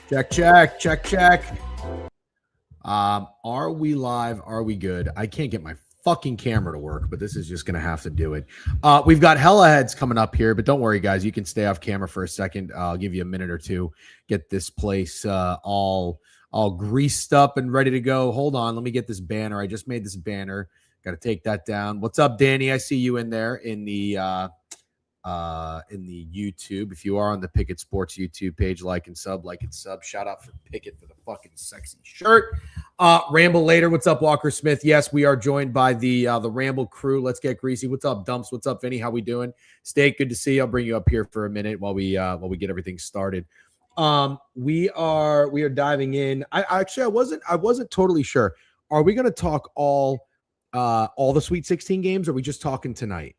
Check. Are we live? Are we good? I can't get my fucking camera to work, but this is just going to have to do it. We've got hella heads coming up here, but don't worry, guys. You can stay off camera for a second. I'll give you a minute or two. Get this place all greased up and ready to go. Hold on. Let me get this banner. I just made this banner. Got to take that down. What's up, Danny? I see you in there in the YouTube. If you are on the Pikkit Sports YouTube page, like and sub. Shout out for Pikkit for the fucking sexy shirt. Ramble later. What's up, Walker Smith? Yes, we are joined by the Ramble crew. Let's get greasy. What's up, Dumps? What's up, Vinny? How we doing? Steak, good to see you. I'll bring you up here for a minute while we get everything started. We are diving in. I wasn't totally sure. Are we going to talk all the Sweet 16 games, or are we just talking tonight?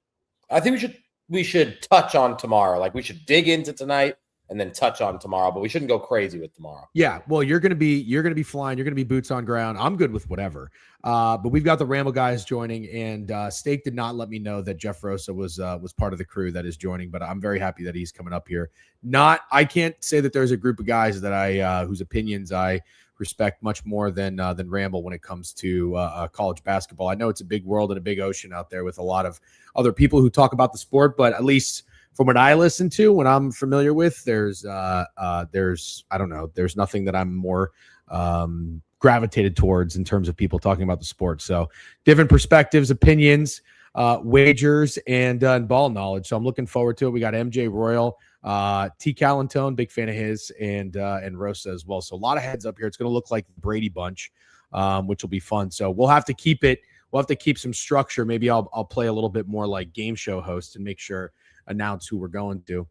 I think we should touch on tomorrow. Like, we should dig into tonight and then touch on tomorrow, but we shouldn't go crazy with tomorrow. Yeah, well, you're gonna be flying. You're gonna be boots on ground. I'm good with whatever. But we've got the Ramble guys joining, and Steak did not let me know that Jeff Rosa was part of the crew that is joining, but I'm very happy that he's coming up here. I can't say that there's a group of guys that I whose opinions I respect much more than Ramble when it comes to college basketball. I know it's a big world and a big ocean out there with a lot of other people who talk about the sport, but at least from what I listen to, when I'm familiar with, there's I don't know, there's nothing that I'm more gravitated towards in terms of people talking about the sport. So different perspectives, opinions, wagers, and ball knowledge. So I'm looking forward to it. We got MJ Royal, T. Callantone, big fan of his, and Rosa as well. So a lot of heads up here. It's going to look like the Brady Bunch, which will be fun. So we'll have to keep it. We'll have to keep some structure. Maybe I'll play a little bit more like game show host and make sure announce who we're going to.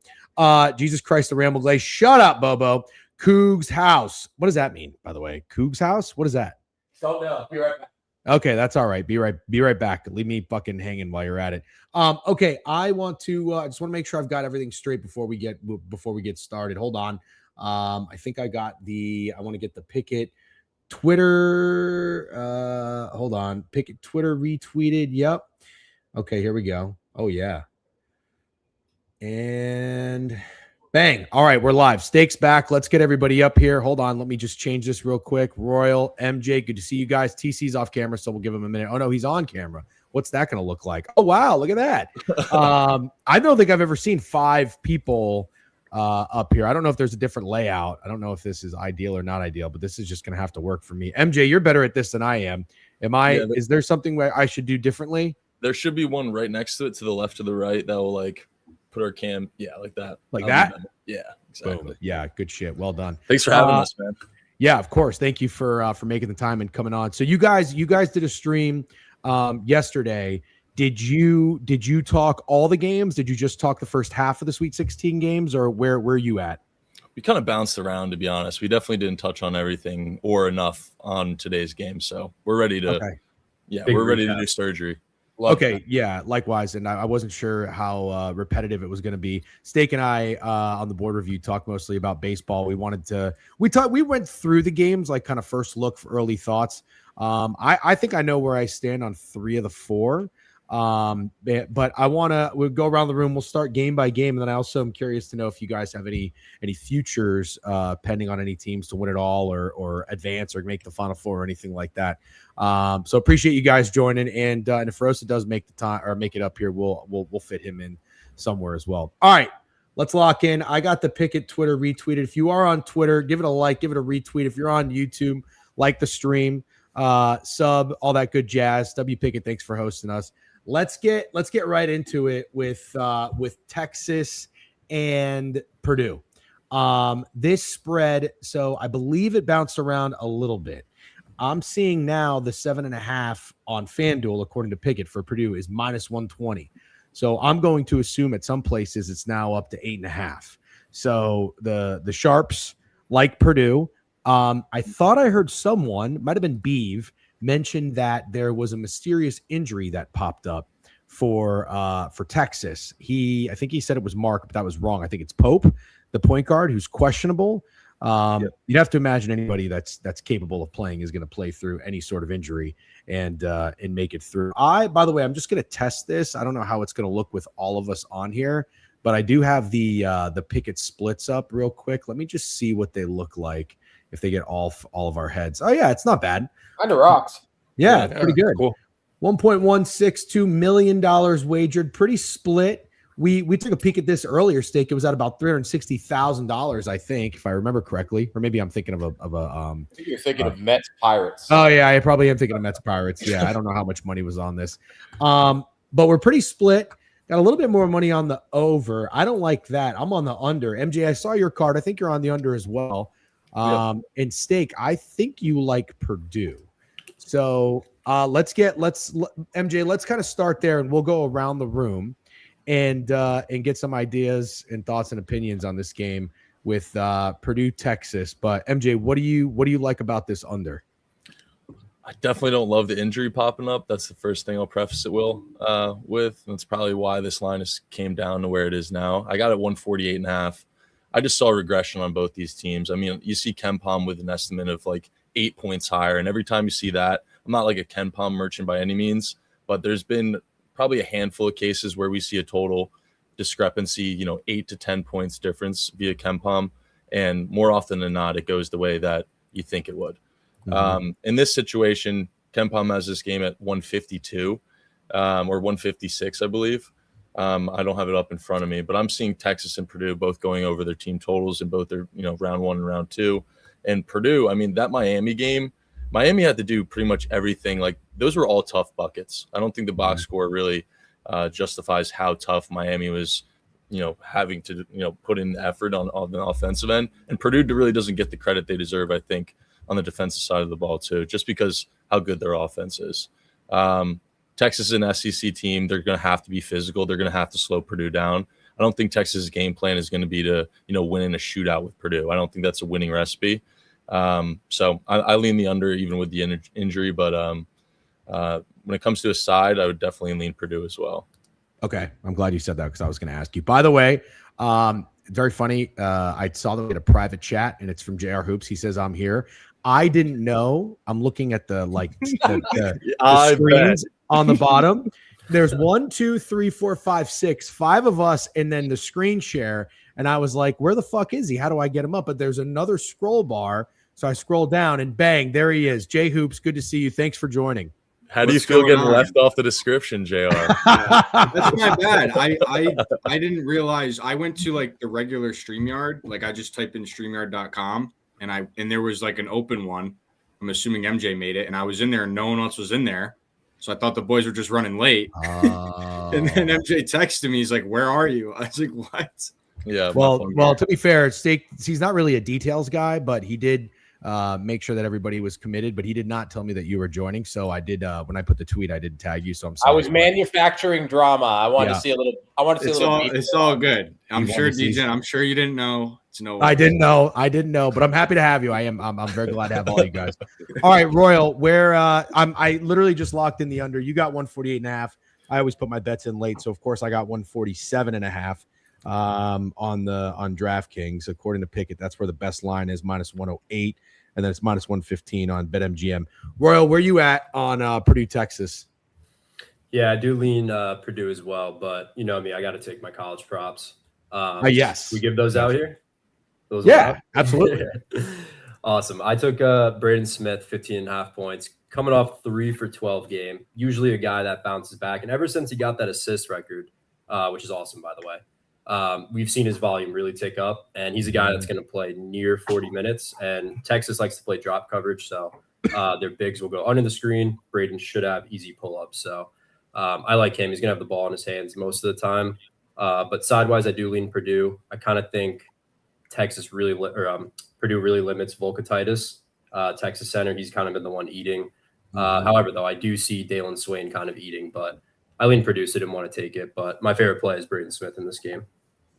Jesus Christ, the Ramble Glaze. Shut up, Bobo. Coog's house. What does that mean, by the way? Coog's house? What is that? Don't know. Be right back. Okay, that's all right. Be right back. Leave me fucking hanging while you're at it. Okay, I want to just want to make sure I've got everything straight before we get started. Hold on. I think I want to get the Pikkit Twitter. Hold on. Pikkit Twitter retweeted. Yep. Okay, here we go. Oh yeah. And bang. All right, we're live. Steak's back. Let's get everybody up here. Hold on. Let me just change this real quick. Royal, MJ, good to see you guys. TC's off camera, so we'll give him a minute. Oh, no, he's on camera. What's that going to look like? Oh, wow. Look at that. I don't think I've ever seen 5 people up here. I don't know if there's a different layout. I don't know if this is ideal or not ideal, but this is just going to have to work for me. MJ, you're better at this than I am. Is there something where I should do differently? There should be one right next to it, to the left, to the right, that will put our cam, like that. Yeah, exactly. Boom. Yeah, good shit. Well done. Thanks for having us, man. Yeah, of course. Thank you for making the time and coming on. So you guys did a stream yesterday. Did you talk all the games? Did you just talk the first half of the Sweet 16 games, or where were you at? We kind of bounced around, to be honest. We definitely didn't touch on everything or enough on today's game. So we're ready to we're ready to do surgery. Okay, yeah, likewise. And I wasn't sure how repetitive it was going to be. Steak and I on the board review talked mostly about baseball. We went through the games, like kind of first look for early thoughts. I think I know where I stand on 3 of the 4. But we'll go around the room. We'll start game by game. And then I also am curious to know if you guys have any futures pending on any teams to win it all or advance or make the Final Four or anything like that. So appreciate you guys joining. And if Rosa does make the time or make it up here, we'll fit him in somewhere as well. All right, let's lock in. I got the Pikkit Twitter retweeted. If you are on Twitter, give it a like, give it a retweet. If you're on YouTube, like the stream, sub, all that good jazz. W Pikkit, thanks for hosting us. Let's get right into it with Texas and Purdue. This spread, so I believe it bounced around a little bit. I'm seeing now the 7.5 on FanDuel, according to Pikkit, for Purdue is -120. So I'm going to assume at some places it's now up to 8.5. So the Sharps like Purdue. I thought I heard someone, might have been Beeve, mentioned that there was a mysterious injury that popped up for Texas. I think he said it was Mark, but that was wrong. I think it's Pope, the point guard, who's questionable. You'd have to imagine anybody that's capable of playing is going to play through any sort of injury and make it through. By the way, I'm just going to test this. I don't know how it's going to look with all of us on here, but I do have the Pikkit splits up real quick. Let me just see what they look like if they get all of our heads. Oh yeah, it's not bad. Under rocks. Yeah, it's pretty good. Cool. $1.162 million wagered, pretty split. We took a peek at this earlier, Stake. It was at about $360,000, I think, if I remember correctly, or maybe I'm thinking of a. I think you're thinking of Mets Pirates. Oh yeah, I probably am thinking of Mets Pirates. Yeah, I don't know how much money was on this, but we're pretty split. Got a little bit more money on the over. I don't like that. I'm on the under. MJ, I saw your card. I think you're on the under as well. And Stake, I think you like Purdue. So let's MJ, let's kind of start there, and we'll go around the room and get some ideas and thoughts and opinions on this game with Purdue, Texas. But MJ, what do you like about this under? I definitely don't love the injury popping up. That's the first thing I'll preface it with. That's probably why this line came down to where it is now. I got it 148.5. I just saw regression on both these teams. I mean, you see KenPom with an estimate of like 8 points higher. And every time you see that, I'm not like a KenPom merchant by any means, but there's been probably a handful of cases where we see a total discrepancy, 8 to 10 points difference via KenPom. And more often than not, it goes the way that you think it would. Mm-hmm. In this situation, KenPom has this game at 152 or 156, I believe. I don't have it up in front of me, but I'm seeing Texas and Purdue both going over their team totals in both their, round one and round two. And Purdue, I mean, that Miami game, Miami had to do pretty much everything. Like, those were all tough buckets. I don't think the box score really justifies how tough Miami was, having to, put in the effort on the offensive end. And Purdue really doesn't get the credit they deserve, I think, on the defensive side of the ball too, just because how good their offense is. Texas is an SEC team. They're going to have to be physical. They're going to have to slow Purdue down. I don't think Texas' game plan is going to be to, win in a shootout with Purdue. I don't think that's a winning recipe. So I lean the under even with the injury, but when it comes to a side, I would definitely lean Purdue as well. Okay. I'm glad you said that because I was going to ask you. By the way, very funny. I saw them in a private chat, and it's from JR Hoops. He says, I'm here. I didn't know. I'm looking at the screens on the bottom. There's 1, 2, 3, 4, 5, 6, 5 of us, and then the screen share. And I was like, where the fuck is he? How do I get him up? But there's another scroll bar. So I scroll down and bang, there he is. J Hoops, good to see you. Thanks for joining. How do you feel getting left off the description, JR? That's my bad. I didn't realize. I went to like the regular StreamYard. Like, I just typed in StreamYard.com and there was like an open one. I'm assuming MJ made it, and I was in there and no one else was in there. So I thought the boys were just running late. And then MJ texted me. He's like, where are you? I was like, what? Yeah. Well, to be fair, he's not really a details guy, but he did make sure that everybody was committed, but he did not tell me that you were joining. So I did, when I put the tweet, I did tag you. So I'm sorry. I was manufacturing drama. I wanted to see a little. It's all good. I'm sure, DJ. I'm sure you didn't know. I didn't know, but I'm happy to have you. I'm very glad to have all you guys. All right, Royal, where I literally just locked in the under. You got 148.5. I always put my bets in late, so of course I got 147.5 on DraftKings. According to Pikkit, that's where the best line is, -108, and then it's -115 on BetMGM. Royal, where you at on Purdue, Texas? Yeah, I do lean Purdue as well, but you know me, I got to take my college props. Yes, we give those out here. Those absolutely. Awesome. I took Braden Smith, 15.5 points, coming off 3 for 12 game. Usually a guy that bounces back, and ever since he got that assist record, which is awesome, by the way, we've seen his volume really tick up, and he's a guy that's going to play near 40 minutes. And Texas likes to play drop coverage, so their bigs will go under the screen. Braden should have easy pull-ups, so I like him. He's going to have the ball in his hands most of the time. But sidewise, I do lean Purdue. I kind of think Purdue really limits Volkatitis, Texas center. He's kind of been the one eating. However, though, I do see Dalen Swain kind of eating, but I lean Purdue, so didn't want to take it. But my favorite play is Braden Smith in this game.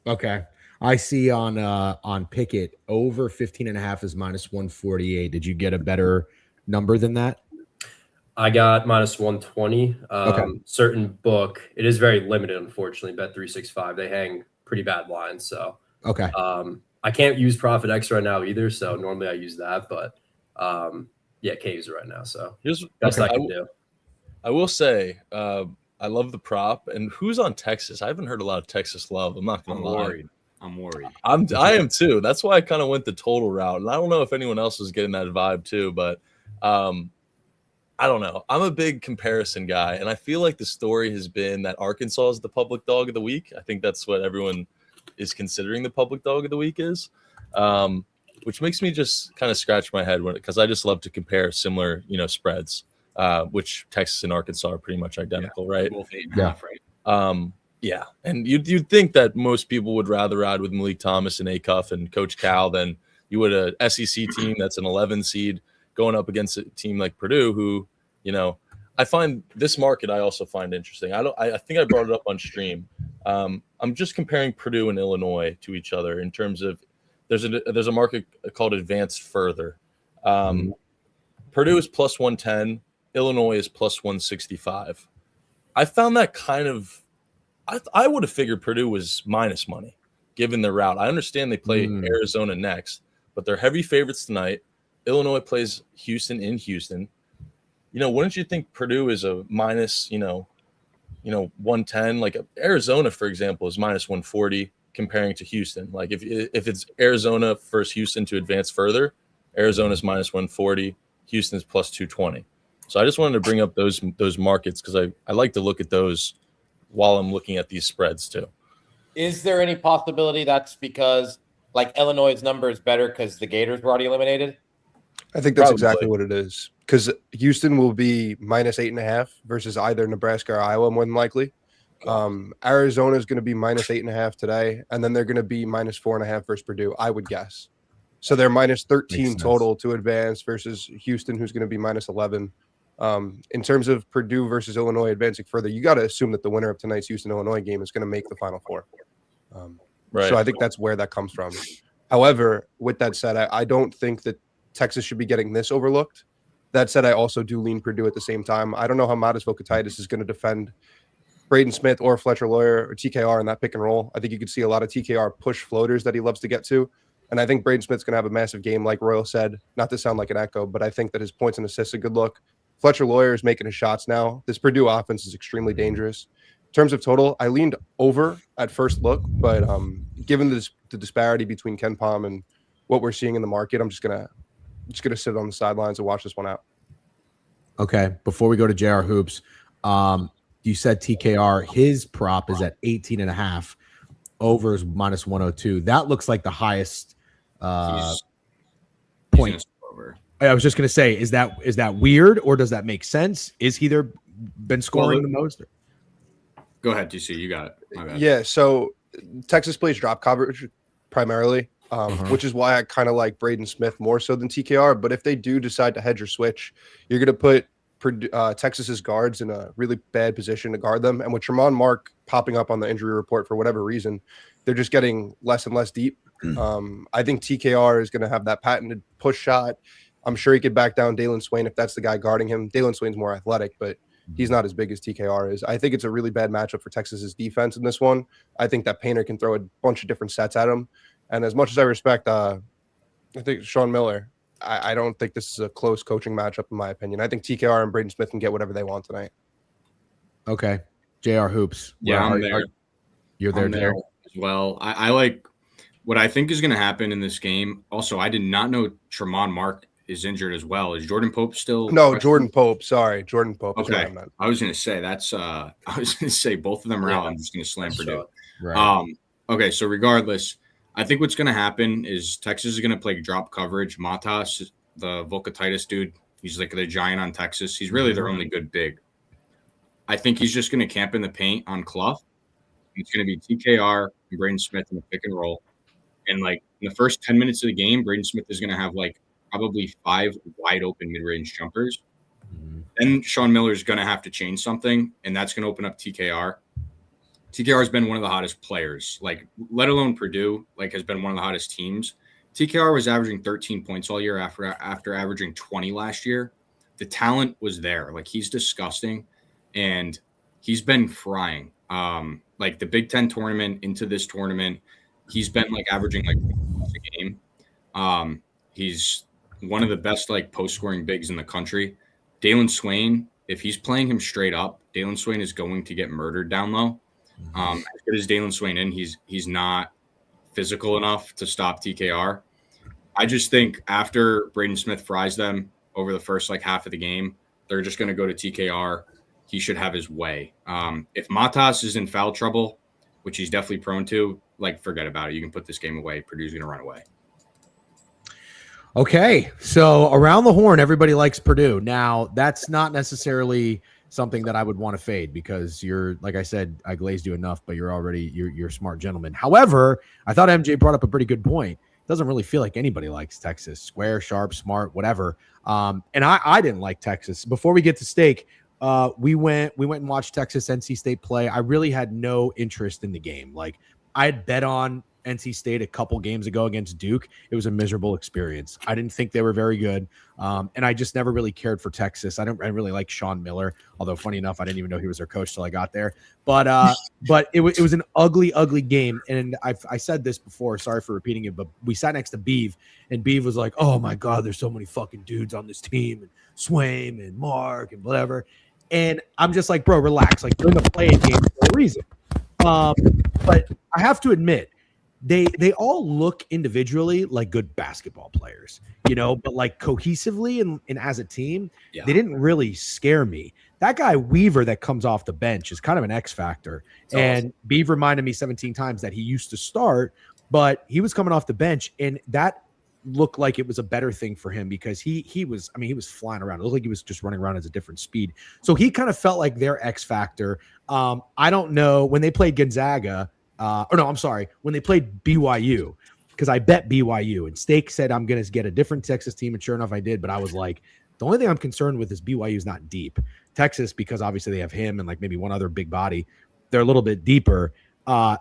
Okay. I see on Pikkit over 15.5 is -148. Did you get a better number than that? I got -120. Okay. Certain book. It is very limited, unfortunately. Bet365. They hang pretty bad lines. So okay. I can't use Profit X right now either. So normally I use that, but can't use it right now. So best I can do. I will say, I love the prop. And who's on Texas? I haven't heard a lot of Texas love. I'm not going to lie. I'm worried. I am too. That's why I kind of went the total route. And I don't know if anyone else was getting that vibe too, but I don't know. I'm a big comparison guy, and I feel like the story has been that Arkansas is the public dog of the week. I think that's what everyone is considering the public dog of the week is, which makes me just kind of scratch my head because I just love to compare similar, spreads, which Texas and Arkansas are pretty much identical, right? Both 8.5, right? Yeah, and you'd think that most people would rather ride with Malik Thomas and Acuff and Coach Cal than you would a SEC team that's an 11 seed going up against a team like Purdue, who, I find this market I also find interesting. I think I brought it up on stream. I'm just comparing Purdue and Illinois to each other in terms of there's a market called Advanced Further. Purdue is plus 110, Illinois is plus 165. I found that kind of I would have figured Purdue was minus money given their route. I understand they play Arizona next, but they're heavy favorites tonight. Illinois plays Houston in Houston. Wouldn't you think Purdue is a minus, 110? Like Arizona, for example, is minus 140 comparing to Houston. Like if it's Arizona versus Houston to advance further, Arizona's minus 140, Houston's plus 220. So I just wanted to bring up those markets because I like to look at those while I'm looking at these spreads too. Is there any possibility that's because Illinois' number is better because the Gators were already eliminated? I think that's Probably. exactly what it is. Because Houston will be minus 8.5 versus either Nebraska or Iowa, more than likely. Arizona is going to be minus 8.5 today, and then they're going to be minus 4.5 versus Purdue, I would guess. So they're minus 13 total to advance versus Houston, who's going to be minus 11. In terms of Purdue versus Illinois advancing further, you got to assume that the winner of tonight's Houston-Illinois game is going to make the Final Four. Right. So I think that's where that comes from. However, with that said, I don't think that Texas should be getting this overlooked. That said, I also do lean Purdue at the same time. I don't know how Modest Vokatitis is going to defend Braden Smith or Fletcher Lawyer or TKR in that pick and roll. I think you could see a lot of TKR push floaters that he loves to get to. And I think Braden Smith's going to have a massive game, like Royal said, not to sound like an echo, but I think that his points and assists are a good look. Fletcher Lawyer is making his shots now. This Purdue offense is extremely dangerous. In terms of total, I leaned over at first look, but given the disparity between Ken Pom and what we're seeing in the market, I'm just gonna sit on the sidelines and watch this one out. Okay. Before we go to JR Hoops, you said TKR, his prop is at 18.5. Over is minus 102. That looks like the highest point. I was just going to say, is that weird or does that make sense? Is he been scoring the most? Go ahead, DC. You got it. My bad. Yeah. So Texas plays drop coverage primarily. Which is why I kind of like Braden Smith more so than TKR. But if they do decide to hedge or switch, you're going to put Texas's guards in a really bad position to guard them. And with Tremont Mark popping up on the injury report for whatever reason, they're just getting less and less deep. I think TKR is going to have that patented push shot. I'm sure he could back down Dalen Swain if that's the guy guarding him. Dalen Swain's more athletic, but he's not as big as TKR is. I think it's a really bad matchup for Texas's defense in this one. I think that Painter can throw a bunch of different sets at him. And as much as I respect, I think Sean Miller, I don't think this is a close coaching matchup, in my opinion. I think TKR and Braden Smith can get whatever they want tonight. Okay. JR Hoops. Yeah, I'm there. You're there, there as well. I like what I think is going to happen in this game. Also, I did not know Tremont Mark is injured as well. Is Jordan Pope still? No, Jordan Pope. Sorry, Jordan Pope. Okay. I was going to say I was going to say both of them are out. I'm just going to slam Purdue. Right. Okay, so regardless, I think what's going to happen is Texas is going to play drop coverage. Matas, the Vokatitis dude, he's like the giant on Texas. He's really their only good big. I think he's just going to camp in the paint on Clough. It's going to be TKR and Braden Smith in the pick and roll. And in the first 10 minutes of the game, Braden Smith is going to have probably 5 wide open mid-range jumpers. Then Sean Miller is going to have to change something, and that's going to open up TKR. TKR has been one of the hottest players, let alone Purdue, has been one of the hottest teams. TKR was averaging 13 points all year after averaging 20 last year. The talent was there. He's disgusting, and he's been frying. The Big Ten tournament into this tournament, he's been averaging a game. He's one of the best post-scoring bigs in the country. Dalen Swain if he's playing him straight up, Dalen Swain is going to get murdered down low. As good as Dalen Swain he's not physical enough to stop TKR. I just think after Braden Smith fries them over the first half of the game, they're just going to go to TKR. He should have his way. If Matas is in foul trouble, which he's definitely prone to, forget about it. You can put this game away. Purdue's going to run away. Okay, so around the horn, everybody likes Purdue. Now, that's not necessarily something that I would want to fade because you're, like I said, I glazed you enough, but you're a smart gentleman. However, I thought MJ brought up a pretty good point. It doesn't really feel like anybody likes Texas. Square, sharp, smart, whatever. And I didn't like Texas. Before we get to Steak, we went and watched Texas NC State play. I really had no interest in the game. I had bet on NC State a couple games ago against Duke. It was a miserable experience. I didn't think they were very good. And I just never really cared for Texas. I really like Sean Miller, although funny enough, I didn't even know he was their coach till I got there. But it was an ugly game. And I said this before, sorry for repeating it, but we sat next to Beeve and Beeve was like, oh my God, there's so many fucking dudes on this team, and Swaim and Mark and whatever. And I'm just like, bro, relax. You're in the play-in game for a reason. But I have to admit, they all look individually like good basketball players, but cohesively and as a team, They didn't really scare me. That guy Weaver that comes off the bench is kind of an X factor. And Beav reminded me 17 times that he used to start, but he was coming off the bench, and that looked like it was a better thing for him because he was flying around. It looked like he was just running around at a different speed. So he kind of felt like their X factor. I don't know when they played Gonzaga. When they played BYU, because I bet BYU, and Steak said I'm going to get a different Texas team, and sure enough, I did. But I was like, the only thing I'm concerned with is BYU is not deep. Texas, because obviously they have him and maybe one other big body, they're a little bit deeper.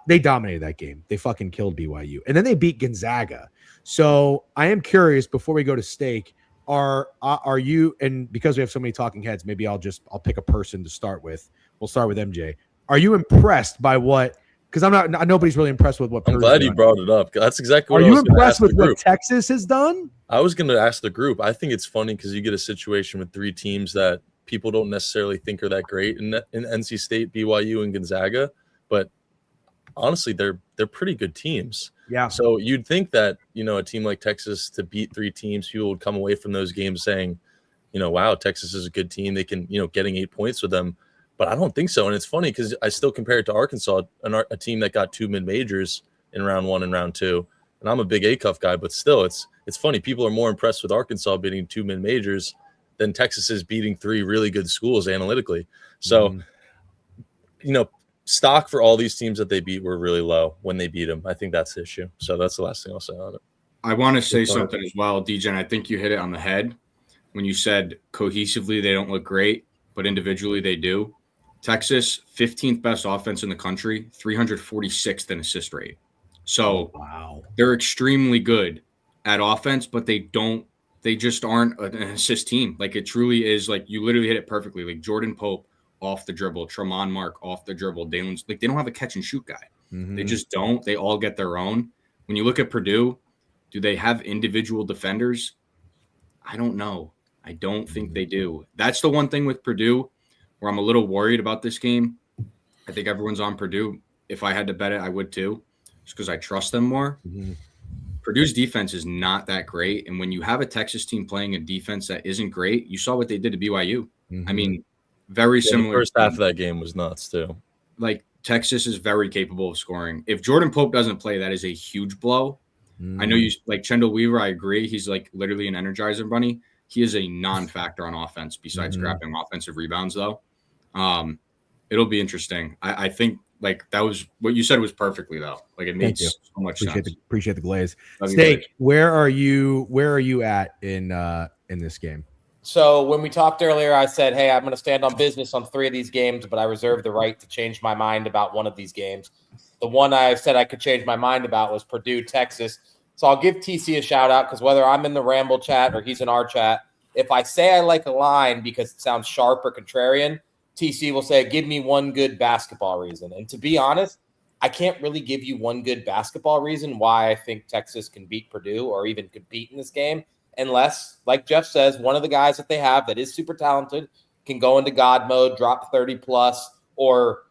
They dominated that game. They fucking killed BYU, and then they beat Gonzaga. So I am curious before we go to Steak, are you? And because we have so many talking heads, maybe I'll pick a person to start with. We'll start with MJ. Are you impressed by what? Because nobody's really impressed with what. I'm glad you brought it up. That's exactly what I was going to ask. Are you impressed with what Texas has done? I was going to ask the group. I think it's funny because you get a situation with three teams that people don't necessarily think are that great in NC State, BYU, and Gonzaga, but honestly, they're pretty good teams. Yeah. So you'd think that a team like Texas to beat three teams, people would come away from those games saying, wow, Texas is a good team. They can getting 8 points with them. But I don't think so. And it's funny because I still compare it to Arkansas, a team that got 2 mid-majors in round 1 and round 2. And I'm a big ACUF guy, but still, it's funny. People are more impressed with Arkansas beating 2 mid-majors than Texas is beating 3 really good schools analytically. So, stock for all these teams that they beat were really low when they beat them. I think that's the issue. So that's the last thing I'll say on it. I want to say something as well, DJ, and I think you hit it on the head when you said cohesively they don't look great, but individually they do. Texas, 15th best offense in the country, 346th in assist rate. So they're extremely good at offense, but they just aren't an assist team. It truly is you literally hit it perfectly. Jordan Pope off the dribble, Tremont Mark off the dribble, Dalen's they don't have a catch and shoot guy. Mm-hmm. They just don't. They all get their own. When you look at Purdue, do they have individual defenders? I don't know. I don't think they do. That's the one thing with Purdue where I'm a little worried about this game. I think everyone's on Purdue. If I had to bet it, I would too, just because I trust them more. Mm-hmm. Purdue's defense is not that great. And when you have a Texas team playing a defense that isn't great, you saw what they did to BYU. Mm-hmm. I mean, very similar. The first half of that game was nuts too. Texas is very capable of scoring. If Jordan Pope doesn't play, that is a huge blow. I know you like Chendall Weaver. I agree. He's literally an energizer bunny. He is a non-factor on offense besides grabbing offensive rebounds, though. It'll be interesting. I think that was what you said was perfectly though. It makes so much sense. Appreciate the glaze. Steak, where are you at in this game? So when we talked earlier, I said, hey, I'm going to stand on business on 3 of these games, but I reserve the right to change my mind about one of these games. The one I said I could change my mind about was Purdue, Texas. So I'll give TC a shout out because whether I'm in the Ramble chat or he's in our chat, if I say I like a line because it sounds sharp or contrarian, TC will say, give me one good basketball reason. And to be honest, I can't really give you one good basketball reason why I think Texas can beat Purdue or even compete in this game, unless, like Jeff says, one of the guys that they have that is super talented can go into God mode, drop 30 plus, or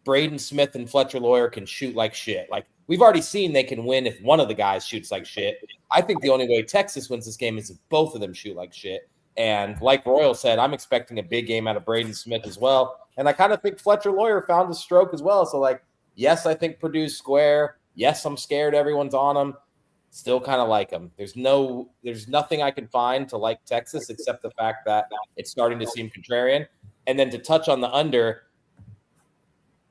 Braden Smith and Fletcher Lawyer can shoot like shit. Like, we've already seen they can win if one of the guys shoots like shit. I think the only way Texas wins this game is if both of them shoot like shit. And like Royal said, I'm expecting a big game out of Braden Smith as well. And I kind of think Fletcher Lawyer found a stroke as well. So, like, yes, I think Purdue's square. Yes, I'm scared everyone's on them. Still kind of like them. There's nothing I can find to like Texas except the fact that it's starting to seem contrarian. And then to touch on the under,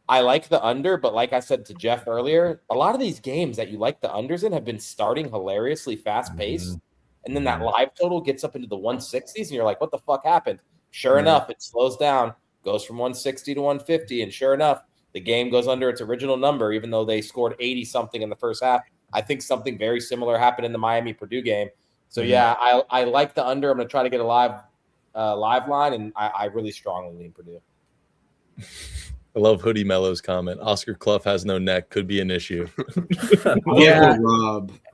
I like the under, but like I said to Jeff earlier, a lot of these games that you like the unders in have been starting hilariously fast-paced. And then that live total gets up into the 160s, and you're like, what the fuck happened? Sure enough, it slows down, goes from 160 to 150, and sure enough, the game goes under its original number, even though they scored 80-something in the first half. I think something very similar happened in the Miami-Purdue game. So, yeah, I like the under. I'm going to try to get a live line, and I really strongly lean Purdue. I love Hoodie Mello's comment. Oscar Clough has no neck. Could be an issue. Yeah.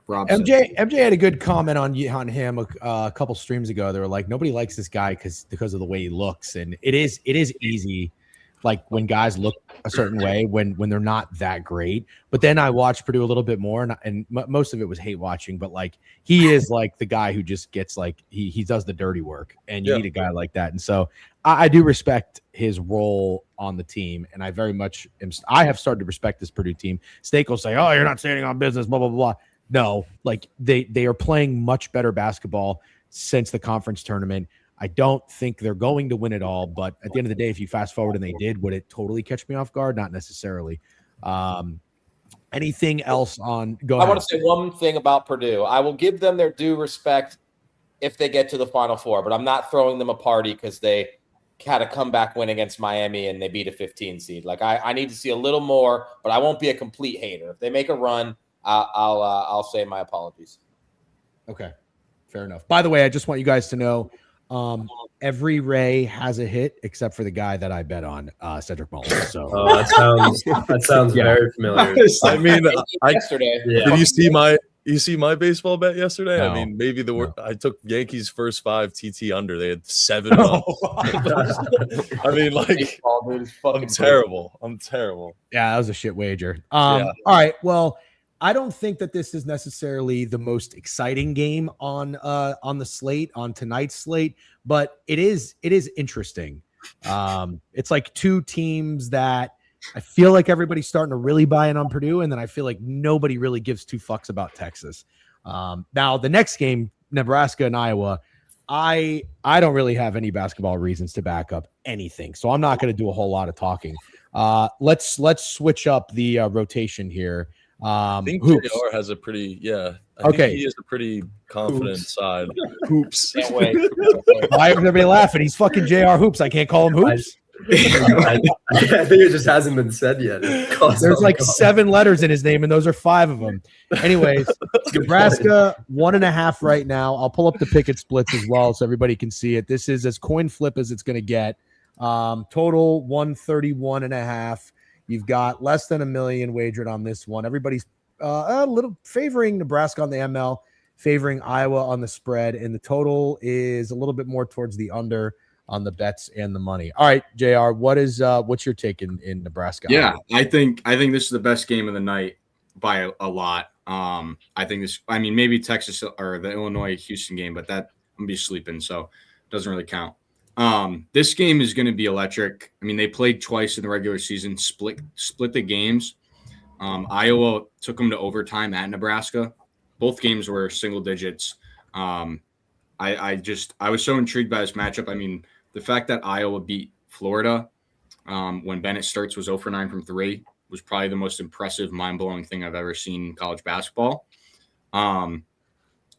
Rob MJ had a good comment on him a couple streams ago. They were like, nobody likes this guy because of the way he looks, and it is easy, like when guys look a certain way when they're not that great. But then I watched Purdue a little bit more, and most of it was hate watching. But like, he is like the guy who just gets like he does the dirty work, and you need a guy like that. And so I do respect his role on the team, and I very much I have started to respect this Purdue team. Steak will say, "Oh, you're not standing on business," blah blah blah. No, like they are playing much better basketball since the conference tournament. I don't think they're going to win it all, but at the end of the day, if you fast forward and they did, would it totally catch me off guard? Not necessarily. Anything else on? Go ahead. I want to say one thing about Purdue. I will give them their due respect if they get to the Final Four, but I'm not throwing them a party because they had a comeback win against Miami and they beat a 15 seed. Like I need to see a little more, but I won't be a complete hater. If they make a run, I'll say my apologies. Okay, fair enough. By the way, I just want you guys to know, every Ray has a hit except for the guy that I bet on, Cedric Mullins. So that sounds very familiar. I mean, Yesterday, did you see my baseball bet yesterday? No. I mean, maybe I took Yankees first 5 TT under. They had 7 runs. I mean, like, I'm terrible. Yeah, that was a shit wager. All right, well, I don't think that this is necessarily the most exciting game on the slate, on tonight's slate, but it is interesting. It's like two teams that I feel like everybody's starting to really buy in on Purdue, and then I feel like nobody really gives two fucks about Texas. Now the next game, Nebraska and Iowa, I don't really have any basketball reasons to back up anything, so I'm not going to do a whole lot of talking. Let's switch up the rotation here. I think Hoops. JR has a pretty I think he has a pretty confident side. Hoops. can't wait. Why is everybody laughing? He's fucking JR Hoops. I can't call him Hoops. I think it just hasn't been said yet. There's like 7 letters in his name, and those are 5 of them. Anyways, Nebraska 1.5 right now. I'll pull up the Pikkit splits as well so everybody can see it. This is as coin flip as it's going to get. Total 131.5. You've got less than $1 million wagered on this one. Everybody's a little favoring Nebraska on the ML, favoring Iowa on the spread, and the total is a little bit more towards the under on the bets and the money. All right, JR, what's your take in Nebraska? Yeah, I think this is the best game of the night by a lot. I think maybe Texas or the Illinois-Houston game, but that I'm gonna be sleeping, so it doesn't really count. This game is going to be electric. I mean, they played twice in the regular season, split the games. Iowa took them to overtime at Nebraska. Both games were single digits. I was so intrigued by this matchup. I mean, the fact that Iowa beat Florida when Bennett Sturts was 0 for 9 from 3 was probably the most impressive, mind-blowing thing I've ever seen in college basketball.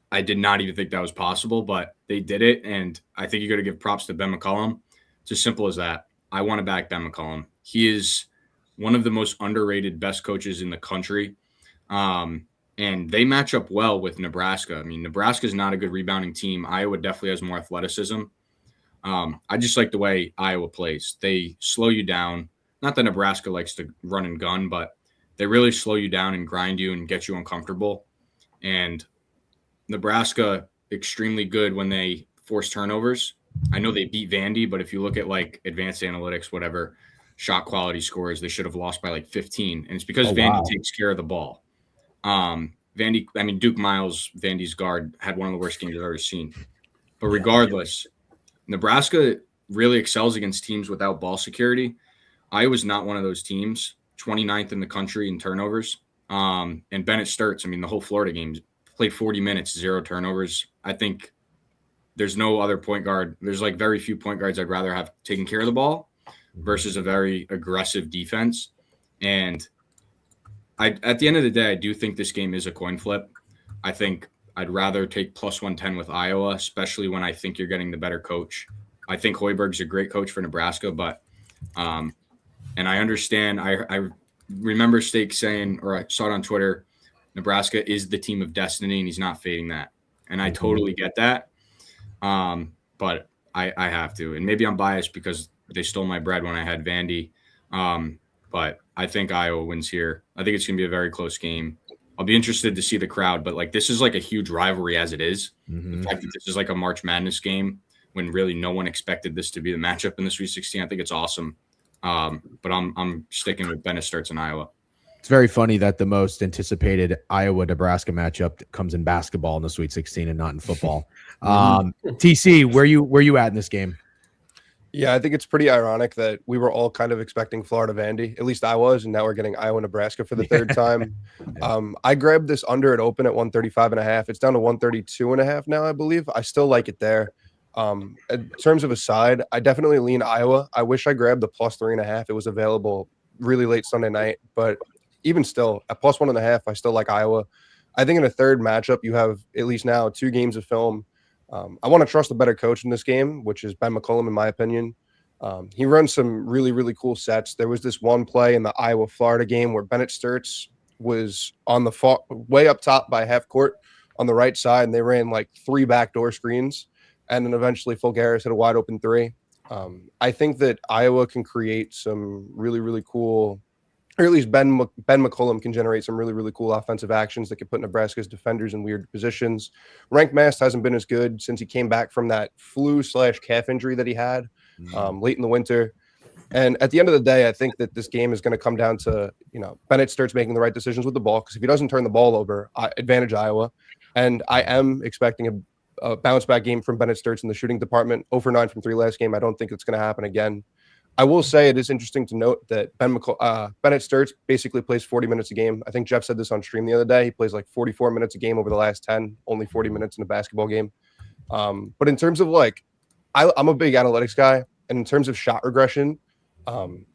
I did not even think that was possible, but they did it, and I think you got to give props to Ben McCollum. It's as simple as that. I want to back Ben McCollum. He is one of the most underrated best coaches in the country, and they match up well with Nebraska. I mean, Nebraska is not a good rebounding team. Iowa definitely has more athleticism. I just like the way Iowa plays. They slow you down. Not that Nebraska likes to run and gun, but they really slow you down and grind you and get you uncomfortable. And Nebraska extremely good when they force turnovers. I know they beat Vandy, but if you look at like advanced analytics, whatever shot quality scores, they should have lost by like 15. And it's because Vandy takes care of the ball. Duke Miles, Vandy's guard, had one of the worst games I've ever seen. But regardless, Nebraska really excels against teams without ball security. Iowa's not one of those teams, 29th in the country in turnovers. And Bennett Sturts, the whole Florida game, played 40 minutes, 0 turnovers. I think there's no other point guard. There's like very few point guards I'd rather have taking care of the ball versus a very aggressive defense. And at the end of the day, I do think this game is a coin flip. I think I'd rather take plus 110 with Iowa, especially when I think you're getting the better coach. I think Hoiberg's a great coach for Nebraska, but and I understand. I remember Stake saying, or I saw it on Twitter, Nebraska is the team of destiny, and he's not fading that. And I totally get that. But I have to. And maybe I'm biased because they stole my bread when I had Vandy. But I think Iowa wins here. I think it's going to be a very close game. I'll be interested to see the crowd, but like this is like a huge rivalry as it is. The fact that this is like a March Madness game when really no one expected this to be the matchup in the Sweet 16, I think it's awesome. But I'm sticking with Bennett Sturts in Iowa. It's very funny that the most anticipated Iowa-Nebraska matchup comes in basketball in the Sweet 16 and not in football. TC, where you at in this game? Yeah, I think it's pretty ironic that we were all kind of expecting Florida Vandy. At least I was, and now we're getting Iowa-Nebraska for the third time. I grabbed this under at open at 135.5. It's down to 132.5 now, I believe. I still like it there. In terms of a side, I definitely lean Iowa. I wish I grabbed the plus 3.5. It was available really late Sunday night, but even still, at plus 1.5, I still like Iowa. I think in a third matchup, you have at least now 2 games of film. I want to trust the better coach in this game, which is Ben McCollum, in my opinion. He runs some really, really cool sets. There was this one play in the Iowa-Florida game where Bennett Sturts was on the way up top by half court on the right side, and they ran like 3 backdoor screens, and then eventually Fulgaris hit a wide open 3. I think that Iowa can create some really, really cool, or at least Ben McCollum can generate some really, really cool offensive actions that could put Nebraska's defenders in weird positions. Rank Mast hasn't been as good since he came back from that flu/calf injury that he had late in the winter. And at the end of the day, I think that this game is going to come down to, Bennett starts making the right decisions with the ball, because if he doesn't turn the ball over, advantage Iowa. And I am expecting a bounce back game from Bennett Sturts in the shooting department. 0 for 9 from 3 last game. I don't think it's going to happen again. I will say it is interesting to note that Bennett Sturts basically plays 40 minutes a game. I think Jeff said this on stream the other day. He plays like 44 minutes a game over the last 10, only 40 minutes in a basketball game. But in terms of I'm a big analytics guy. And in terms of shot regression,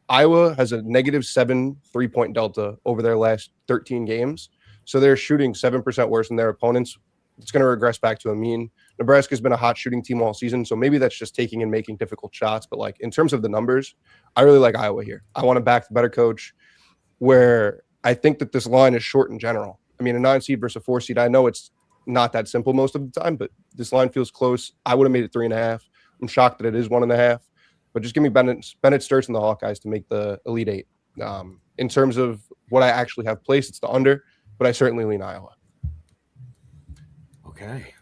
Iowa has a -7 3-point delta over their last 13 games. So they're shooting 7% worse than their opponents. It's going to regress back to a mean. Nebraska's been a hot shooting team all season, so maybe that's just taking and making difficult shots. But in terms of the numbers, I really like Iowa here. I want to back the better coach, where I think that this line is short in general. A 9 seed versus a 4 seed, I know it's not that simple most of the time, but this line feels close. I would have made it 3.5. I'm shocked that it is 1.5. But just give me Bennett Sturts and the Hawkeyes to make the Elite 8. In terms of what I actually have placed, it's the under, but I certainly lean Iowa. Okay.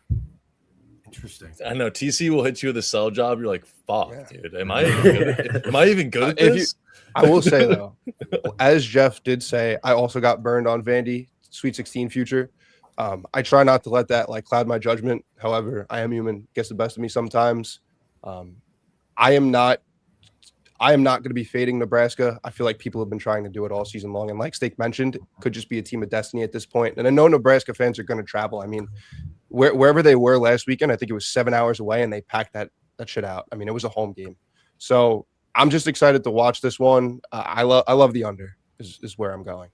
Interesting. I know TC will hit you with a sell job. You're like, fuck, dude. Am I even good at this? I will say, though, as Jeff did say, I also got burned on Vandy Sweet 16 future. I try not to let that cloud my judgment. However, I am human. Gets the best of me sometimes. I am not going to be fading Nebraska. I feel like people have been trying to do it all season long. And like Stake mentioned, it could just be a team of destiny at this point. And I know Nebraska fans are going to travel. Wherever they were last weekend, I think it was 7 hours away, and they packed that shit out. It was a home game. So I'm just excited to watch this one. I love the under is where I'm going.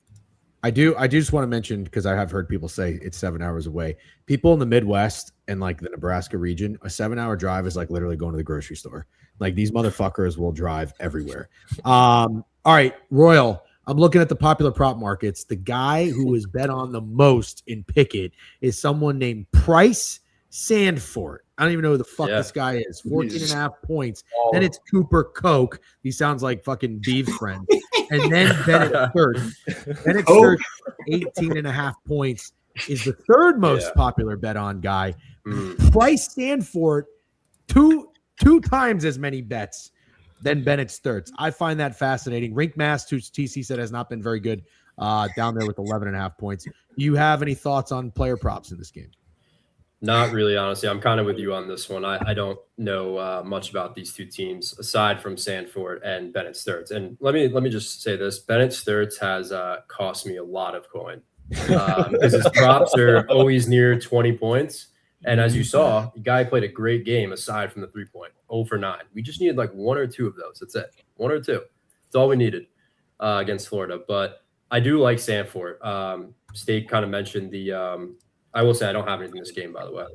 I do just want to mention, because I have heard people say it's 7 hours away. People in the Midwest and the Nebraska region, a 7-hour drive is literally going to the grocery store. These motherfuckers will drive everywhere. All right, Royal, I'm looking at the popular prop markets. The guy who is bet on the most in Pikkit is someone named Price Sandfort. I don't even know who the fuck this guy is. 14.5 points. Then it's Cooper Koch. He sounds like fucking Beeve's friend. And then Bennett Sturts. Bennett Sturts, 18.5 points, is the third most popular bet on guy. Price Sandfort, 2 times as many bets than Bennett Sturts. I find that fascinating. Rink Mass, who TC said has not been very good down there with 11.5 points. Do you have any thoughts on player props in this game? Not really, honestly. I'm kind of with you on this one. I don't know much about these two teams aside from Sanford and Bennett Sturts. And let me just say this: Bennett Sturts has cost me a lot of coin because his props are always near 20 points. And as you saw, the guy played a great game aside from the 3-point, 0 for 9. We just needed like 1 or 2 of those. That's it, 1 or 2. That's all we needed against Florida. But I do like Sanford. State kind of mentioned the. I will say I don't have anything in this game, by the way.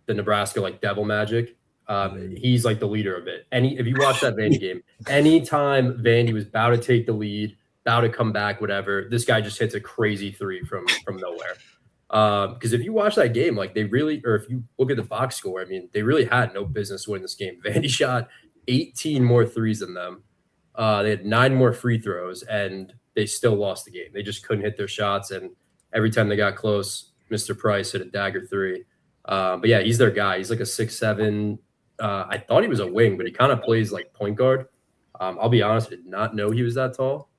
The Nebraska like devil magic. He's like the leader of it. If you watch that Vandy game, anytime Vandy was about to take the lead, about to come back, whatever, this guy just hits a crazy 3 from nowhere. Because if you watch that game, like they really, or if you look at the box score, I mean, they really had no business winning this game. Vandy shot 18 more threes than them. They had 9 more free throws, and they still lost the game. They just couldn't hit their shots, and every time they got close, Mr. Price hit a dagger 3. But yeah, he's their guy. He's like a 6'7". I thought he was a wing, but he kind of plays like point guard. I'll be honest, I did not know he was that tall.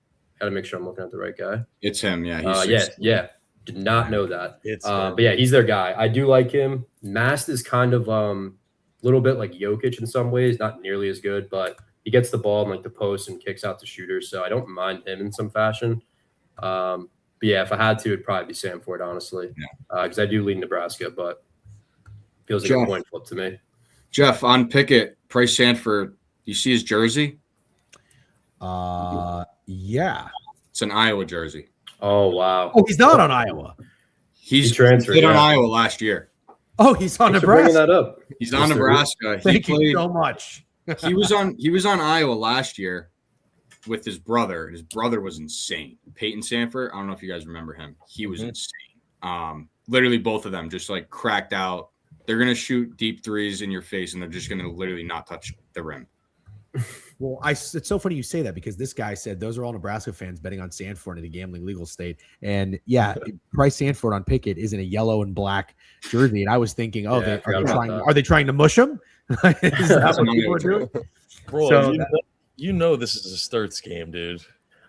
Got to make sure I'm looking at the right guy. It's him, yeah. Yeah. Did not know that. But yeah, he's their guy. I do like him. Mast is kind of a little bit like Jokic in some ways, not nearly as good, but he gets the ball in like the post and kicks out the shooters. So I don't mind him in some fashion. But yeah, if I had to, it'd probably be Sanford, honestly, because I do lead Nebraska, but feels like a coin flip to me. Jeff, on Pikkit, Price Sanford, you see his jersey? Yeah. It's an Iowa jersey. Oh, wow. Oh, he's not on Iowa. He transferred on Iowa last year. Oh, he's on Thanks Nebraska. for bringing that up. He's on Nebraska. Thank you so much. He was on Iowa last year with his brother. His brother was insane. Peyton Sanford. I don't know if you guys remember him. He was insane. Literally both of them just like cracked out. They're gonna shoot deep threes in your face, and they're just gonna literally not touch the rim. Well, it's so funny you say that because this guy said those are all Nebraska fans betting on Sanford in a gambling legal state. And yeah, Price Sanford on Pikkit is in a yellow and black jersey. And I was thinking, are they trying to mush him? Is that what people are doing? Bro, So, you know this is a Sturts game, dude.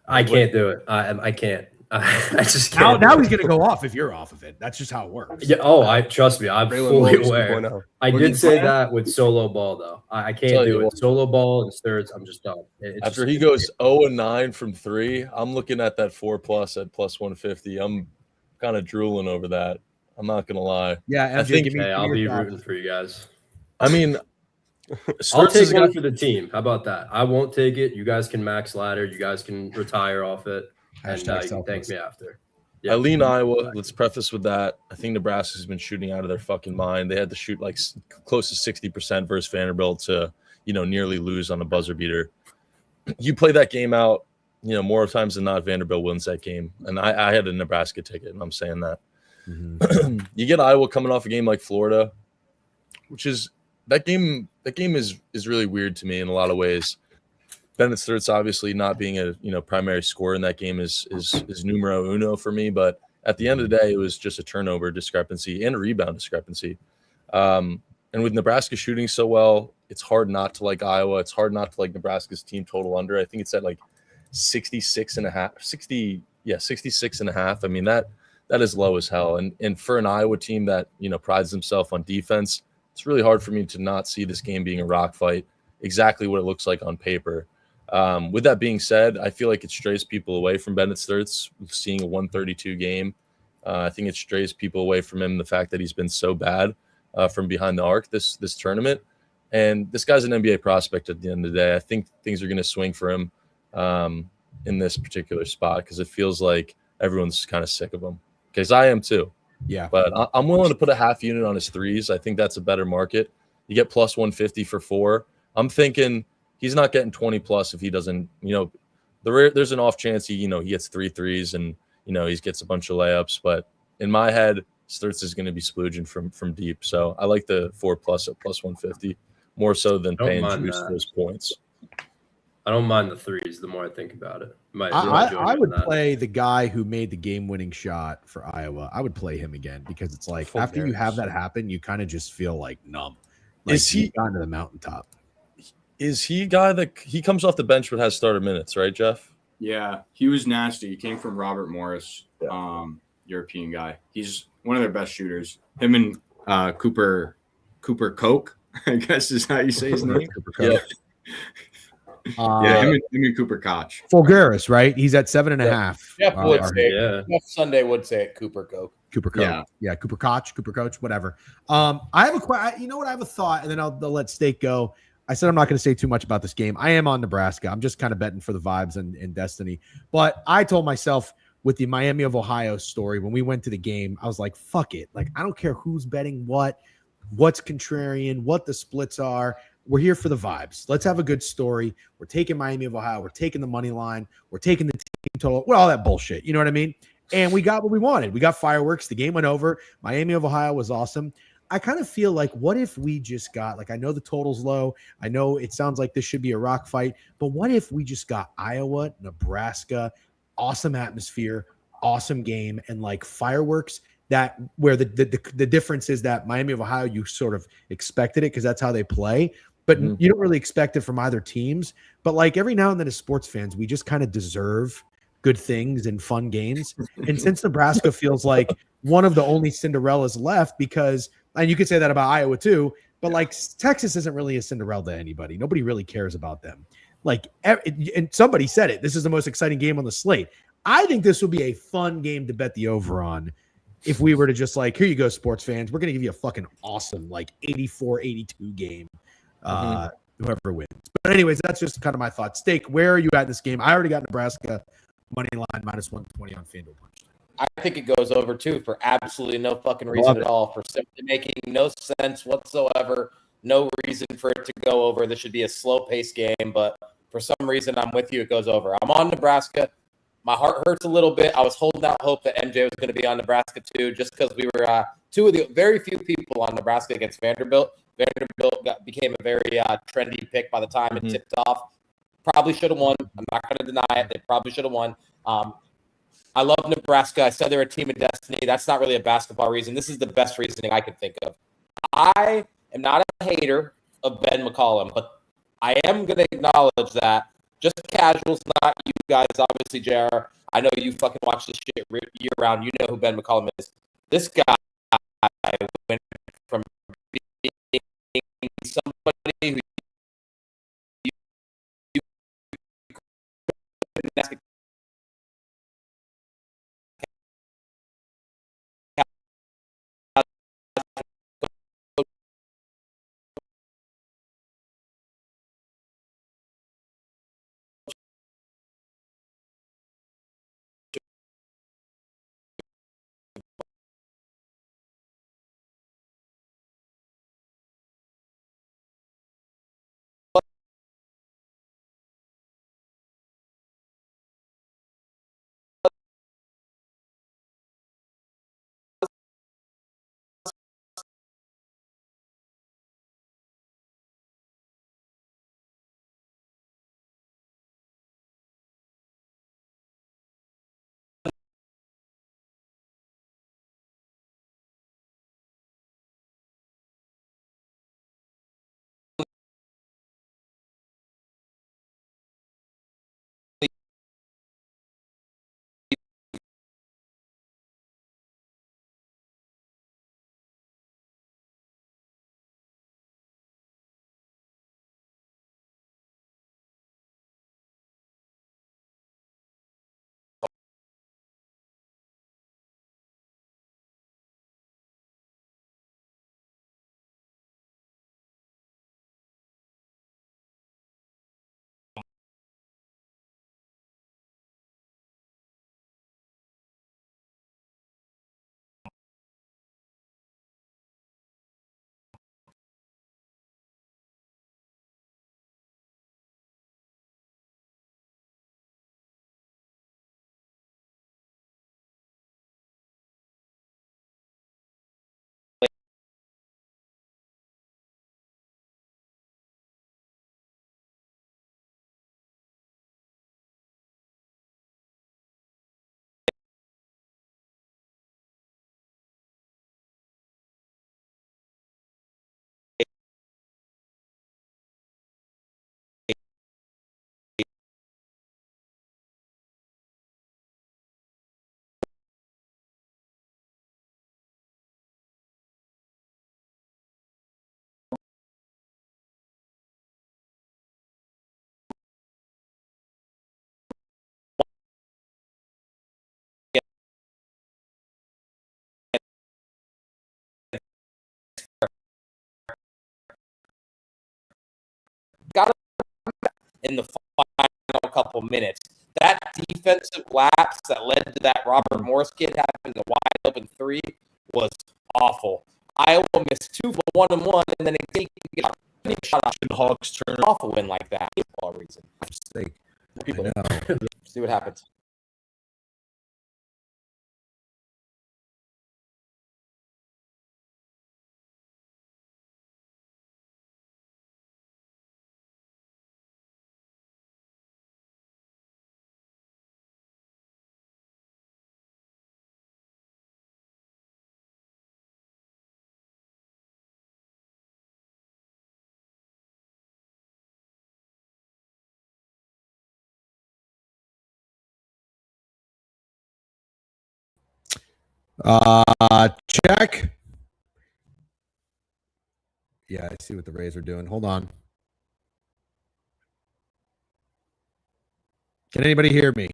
I can't do it. I can't. I just can't. Now he's going to go off if you're off of it. That's just how it works. Yeah. Oh, I trust me. I'm fully aware. I did say that with solo ball though. I can't do it. Solo ball and Sturts, I'm just done. After he goes 0-9 from 3, I'm looking at that 4+ at plus 150. I'm kind of drooling over that. I'm not gonna lie. Yeah, MJ, I'll be rooting for you guys. I mean, I'll take one for the team. How about that? I won't take it. You guys can max ladder. You guys can retire off it. And you can thank me after. Yeah. I lean Iowa. Let's preface with that. I think Nebraska's been shooting out of their fucking mind. They had to shoot like close to 60% versus Vanderbilt to, nearly lose on a buzzer beater. You play that game out, more times than not, Vanderbilt wins that game. And I had a Nebraska ticket, and I'm saying that. Mm-hmm. You get Iowa coming off a game like Florida, which is that game is really weird to me in a lot of ways. Bennett Sturts obviously not being a primary scorer in that game is numero uno for me, but at the end of the day, it was just a turnover discrepancy and a rebound discrepancy. And with Nebraska shooting so well, it's hard not to like Iowa. It's hard not to like Nebraska's team total under. I think it's at like 66.5. I mean, that is low as hell. And for an Iowa team that, prides themselves on defense, it's really hard for me to not see this game being a rock fight, exactly what it looks like on paper. With that being said, I feel like it strays people away from Bennett Sturts seeing a 132 game. I think it strays people away from him, the fact that he's been so bad from behind the arc this tournament. And this guy's an NBA prospect at the end of the day. I think things are going to swing for him in this particular spot because it feels like everyone's kind of sick of him. Because I am too. Yeah. But I'm willing to put a half unit on his threes. I think that's a better market. You get plus 150 for 4. I'm thinking he's not getting 20 plus if he doesn't, there's an off chance he gets 3 threes and, he gets a bunch of layups. But in my head, Sturts is going to be splooging from deep. So I like the 4+ at plus 150 more so than paying juice for those points. I don't mind the threes the more I think about it. I would play the guy who made the game-winning shot for Iowa. I would play him again because it's like after you have that happen, you kind of just feel like numb. Like, Is he- he's gotten to the mountaintop. Is he a guy that he comes off the bench but has starter minutes, right, Jeff? Yeah, he was nasty. He came from Robert Morris, European guy. He's one of their best shooters. Him and Cooper Coke, I guess is how you say his name. Yeah. Yeah, him and Cooper Koch. Fulgaris, right? He's at 7.5. Jeff would say, Yeah. Jeff Sunday would say it. Cooper Coke. Cooper Coach. Yeah, Cooper Coach, whatever. I have you know what? I have a thought, and then I'll let Steak go. I said I'm not going to say too much about this game. I am on Nebraska. I'm just kind of betting for the vibes and destiny. But I told myself with the Miami of Ohio story, when we went to the game, I was like, fuck it. Like, I don't care who's betting what's contrarian, what the splits are. We're here for the vibes. Let's have a good story. We're taking Miami of Ohio. We're taking the money line. We're taking the team total. Well, all that bullshit. You know what I mean? And we got what we wanted. We got fireworks. The game went over. Miami of Ohio was awesome. I kind of feel like, what if we just got, like, I know the total's low. I know it sounds like this should be a rock fight, but what if we just got Iowa, Nebraska, awesome atmosphere, awesome game, and like fireworks that where the difference is that Miami of Ohio, you sort of expected it because that's how they play, but you don't really expect it from either teams. But like every now and then as sports fans, we just kind of deserve good things and fun games. And since Nebraska feels like one of the only Cinderellas left, because, and you could say that about Iowa too, but like Texas isn't really a Cinderella to anybody. Nobody really cares about them. Like, and somebody said it, this is the most exciting game on the slate. I think this would be a fun game to bet the over on if we were to just like, here you go, sports fans. We're going to give you a fucking awesome, like 84-82 game. Whoever wins. But anyways, that's just kind of my thought. Steak, where are you at in this game? I already got Nebraska money line -120 on FanDuel Punch. I think it goes over too for absolutely no fucking reason at all, for simply making no sense whatsoever. No reason for it to go over. This should be a slow-paced game, but for some reason, I'm with you. It goes over. I'm on Nebraska. My heart hurts a little bit. I was holding out hope that MJ was going to be on Nebraska too, just because we were two of the very few people on Nebraska against Vanderbilt. Vanderbilt became a very trendy pick by the time it tipped off. Probably should have won. I'm not going to deny it. They probably should have won. I love Nebraska. I said they're a team of destiny. That's not really a basketball reason. This is the best reasoning I could think of. I am not a hater of Ben McCollum, but I am going to acknowledge that just casuals, not you guys, obviously, JR. I know you fucking watch this shit year round. You know who Ben McCollum is. This guy went from being somebody who you couldn't ask got in the final couple minutes. That defensive lapse that led to that Robert Morris kid having the wide open 3 was awful. Iowa missed 2 for 1 and 1, and then it got shot out. Hawks turn Off a win like that. For a reason. People See what happens. Check. Yeah, I see what the Rays are doing. Hold on. Can anybody hear me?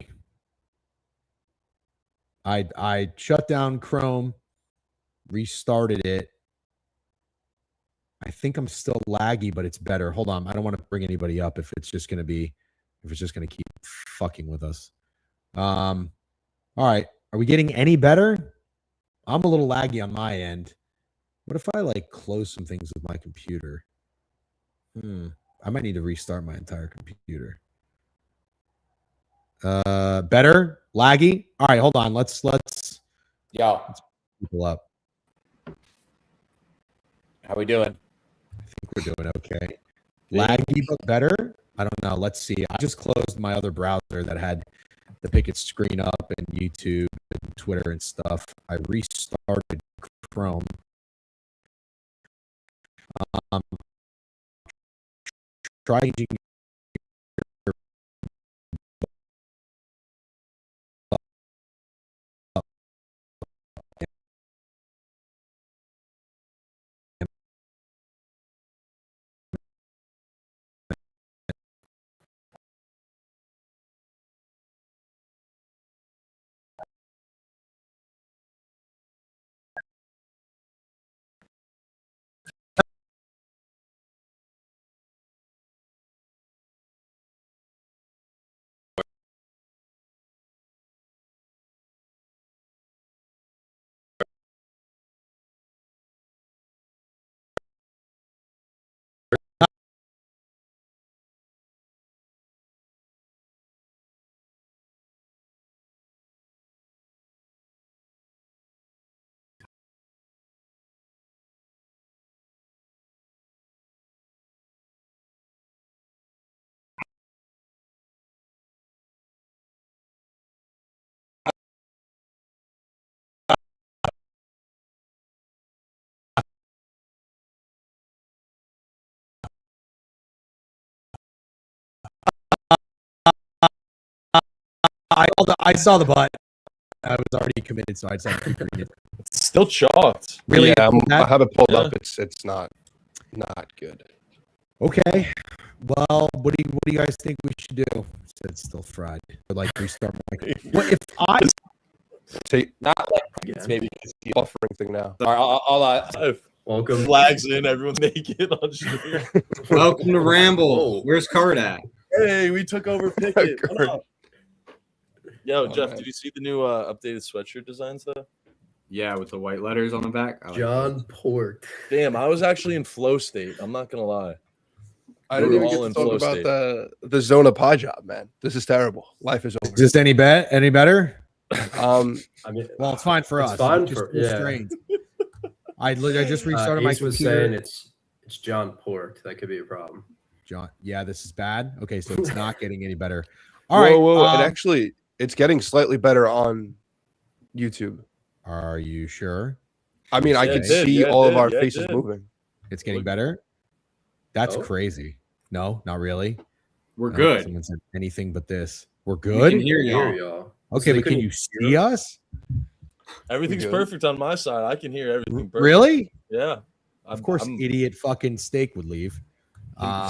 I shut down Chrome, restarted it. I think I'm still laggy, but it's better. Hold on. I don't want to bring anybody up if it's just going to keep fucking with us. All right. Are we getting any better? I'm a little laggy on my end. What if I close some things with my computer? I might need to restart my entire computer. Better? Laggy? All right, hold on. Let's people up. How we doing? I think we're doing okay. Laggy but better? I don't know. Let's see. I just closed my other browser that had the Pikkit screen up and YouTube and Twitter and stuff. I restarted Chrome. Try changing I saw the button. I was already committed, so I just had to keep reading it. It's still chalked. Really? Yeah, I have it pulled Yeah. up. It's not good. Okay. Well, what do you guys think we should do? It's still fried. But restart my what if I See, Not like Again. maybe. it's the buffering thing now. Welcome. Flags in, everyone's naked on stream. Welcome to Ramble. Where's Card at? Hey, we took over Pikkit. What up? Yo, Oh, Jeff, man. did you see the new updated sweatshirt designs though? Yeah, with the white letters on the back. I like John Pork. Damn, I was actually in flow state. I'm not gonna lie. I We didn't were even all get in to talk flow about state. the Zona Pod job, man. This is terrible. Life is over. is this any better? I mean, Well, it's fine for It's us. fine It just for- feels yeah. strange. I just restarted my Ace was computer. saying it's John Pork. That could be a problem. John, yeah, this is bad. Okay, so it's not getting any better. All right. Whoa. It's getting slightly better on YouTube. Are you sure I mean, I Yeah, could it did. see Yeah, it all of did. our Yeah, it faces did. moving. it's getting better? That's Oh. crazy. No, not really. We're No, good. Someone said anything but this. We're We good. can hear Hear y'all. y'all. Okay, So but can couldn't you hear see us? Everything's good? perfect on my side. I can hear everything perfect. Really? Yeah. Of course, idiot fucking Steak would leave.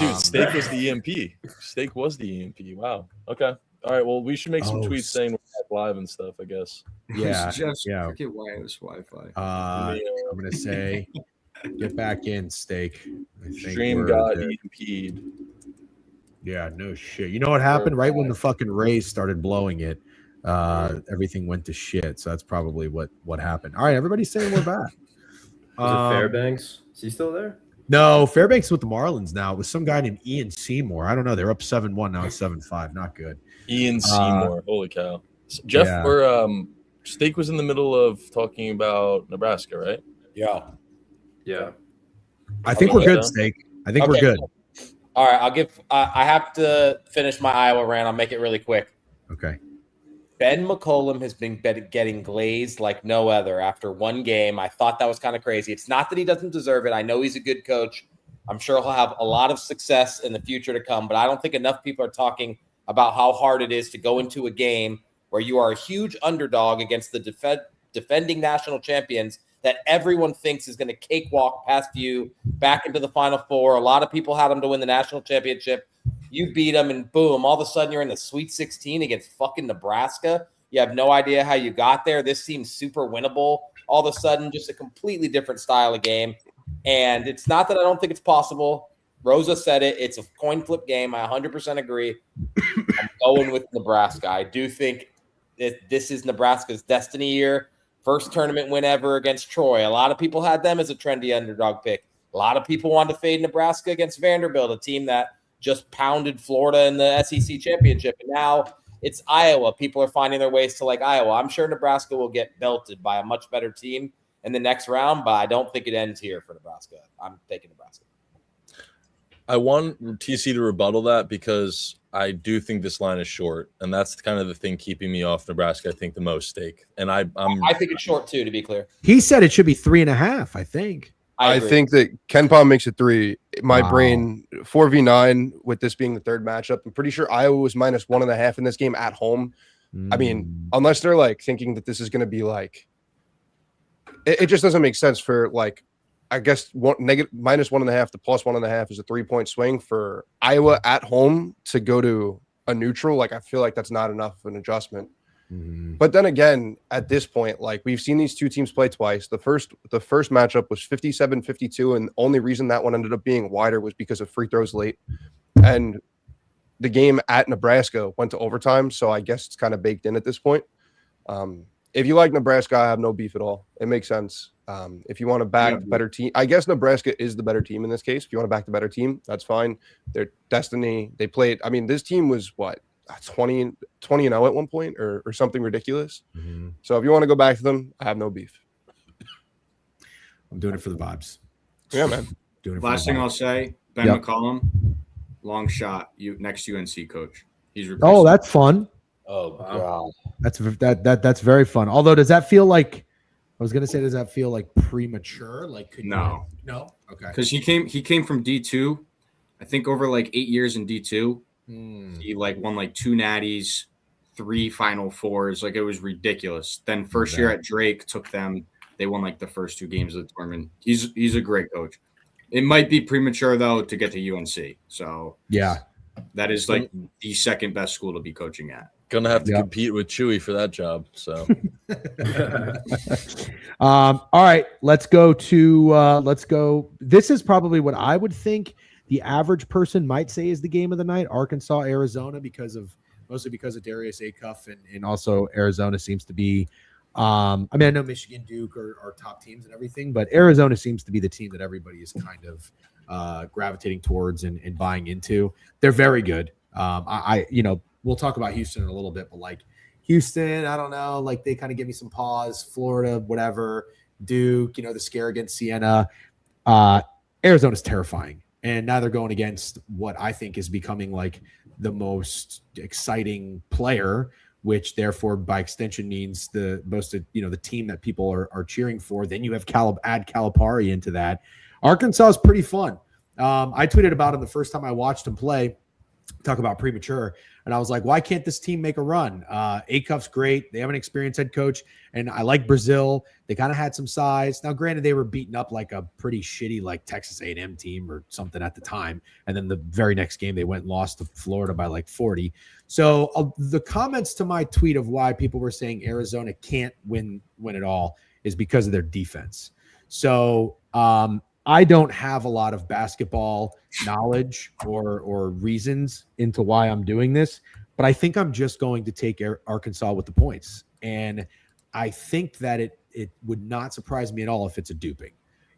Dude, Steak was the EMP. Steak was the EMP. Wow. Okay. All right. Well, we should make some Oh, tweets saying we're back live and stuff, I guess. Yeah, Jeff's yeah. Cricket wireless Wi-Fi. I'm gonna say, get back in, Steak. I think Stream we're got good. EMP'd. Yeah, no shit. You know what happened? Right when the fucking Rays started blowing it, everything went to shit. So that's probably what happened. All right, everybody's saying we're back. Was it Fairbanks? Is he still there? No, Fairbanks with the Marlins now. It was some guy named Ian Seymour. I don't know. They're up 7-1 now. It's 7-5. Not good. Ian Seymour. Holy cow. Jeff or Steak was in the middle of talking about Nebraska, right? Yeah. I think we're good, Steak. I think we're good. All right, I have to finish my Iowa rant. I'll make it really quick. Okay. Ben McCollum has been getting glazed like no other after one game. I thought that was kind of crazy. It's not that he doesn't deserve it. I know he's a good coach. I'm sure he'll have a lot of success in the future to come, but I don't think enough people are talking about how hard it is to go into a game where you are a huge underdog against the defending national champions that everyone thinks is going to cakewalk past you back into the Final Four. A lot of people had them to win the national championship. You beat them, and boom, all of a sudden you're in the Sweet 16 against fucking Nebraska. You have no idea how you got there. This seems super winnable. All of a sudden, just a completely different style of game. And it's not that I don't think it's possible. Rosa said it. It's a coin flip game. I 100% agree. I'm going with Nebraska. I do think that this is Nebraska's destiny year. First tournament win ever against Troy. A lot of people had them as a trendy underdog pick. A lot of people wanted to fade Nebraska against Vanderbilt, a team that just pounded Florida in the SEC championship. And now it's Iowa. People are finding their ways to like Iowa. I'm sure Nebraska will get belted by a much better team in the next round, but I don't think it ends here for Nebraska. I'm taking Nebraska. I want TC to rebuttal that because I do think this line is short, and that's kind of the thing keeping me off Nebraska, I think, the most, Steak. And I think it's short, too, to be clear. He said it should be 3.5, I think. I think that Ken Palm makes it 3. My brain, 4v9, with this being the third matchup. I'm pretty sure Iowa was minus 1.5 in this game at home. I mean, unless they're like thinking that this is going to be like, it just doesn't make sense for like, I guess minus 1.5 to plus 1.5 is a 3-point swing for Iowa at home to go to a neutral. Like, I feel like that's not enough of an adjustment. But then again, at this point, like we've seen these two teams play twice. The first matchup was 57-52, and the only reason that one ended up being wider was because of free throws late. And the game at Nebraska went to overtime, so I guess it's kind of baked in at this point. If you like Nebraska, I have no beef at all. It makes sense. If you want to back the better team, I guess Nebraska is the better team in this case. If you want to back the better team, that's fine. Their destiny, they played. I mean, this team was what, 20-0 at one point or something ridiculous. So if you want to go back to them, I have no beef. I'm doing it for the vibes. Yeah, man. Doing it. Last thing I'll say, Ben McCollum, long shot, next UNC coach. He's replacing. Oh, that's fun. Oh God, that's very fun. Although, does that feel like? I was gonna say, does that feel like premature? Like, no, okay. Because he came from D2, I think over like 8 years in D2. He like won like 2 natties, 3 Final Fours. Like, it was ridiculous. Then first year at Drake took them. They won like the first 2 games of the tournament. He's a great coach. It might be premature though to get to UNC. So yeah, that is like the second best school to be coaching at. Gonna have to compete with Chewy for that job. So, all right, let's go. This is probably what I would think the average person might say is the game of the night. Arkansas, Arizona, mostly because of Darius Acuff, and also Arizona seems to be. I mean, I know Michigan, Duke are top teams and everything, but Arizona seems to be the team that everybody is kind of gravitating towards and buying into. They're very good. We'll talk about Houston in a little bit, but like Houston, I don't know, like they kind of give me some pause. Florida, whatever. Duke, the scare against Siena. Arizona's terrifying. And now they're going against what I think is becoming like the most exciting player, which therefore by extension means the team that people are cheering for. Then you have add Calipari into that. Arkansas is pretty fun. I tweeted about him the first time I watched him play. Talk about premature. And I was like, why can't this team make a run? Acuff's great. They have an experienced head coach. And I like Brazil. They kind of had some size. Now, granted, they were beaten up like a pretty shitty like Texas A&M team or something at the time. And then the very next game, they went and lost to Florida by like 40. So the comments to my tweet of why people were saying Arizona can't win it all is because of their defense. So I don't have a lot of basketball knowledge or reasons into why I'm doing this, but I think I'm just going to take Arkansas with the points. And I think that it would not surprise me at all if it's a duping.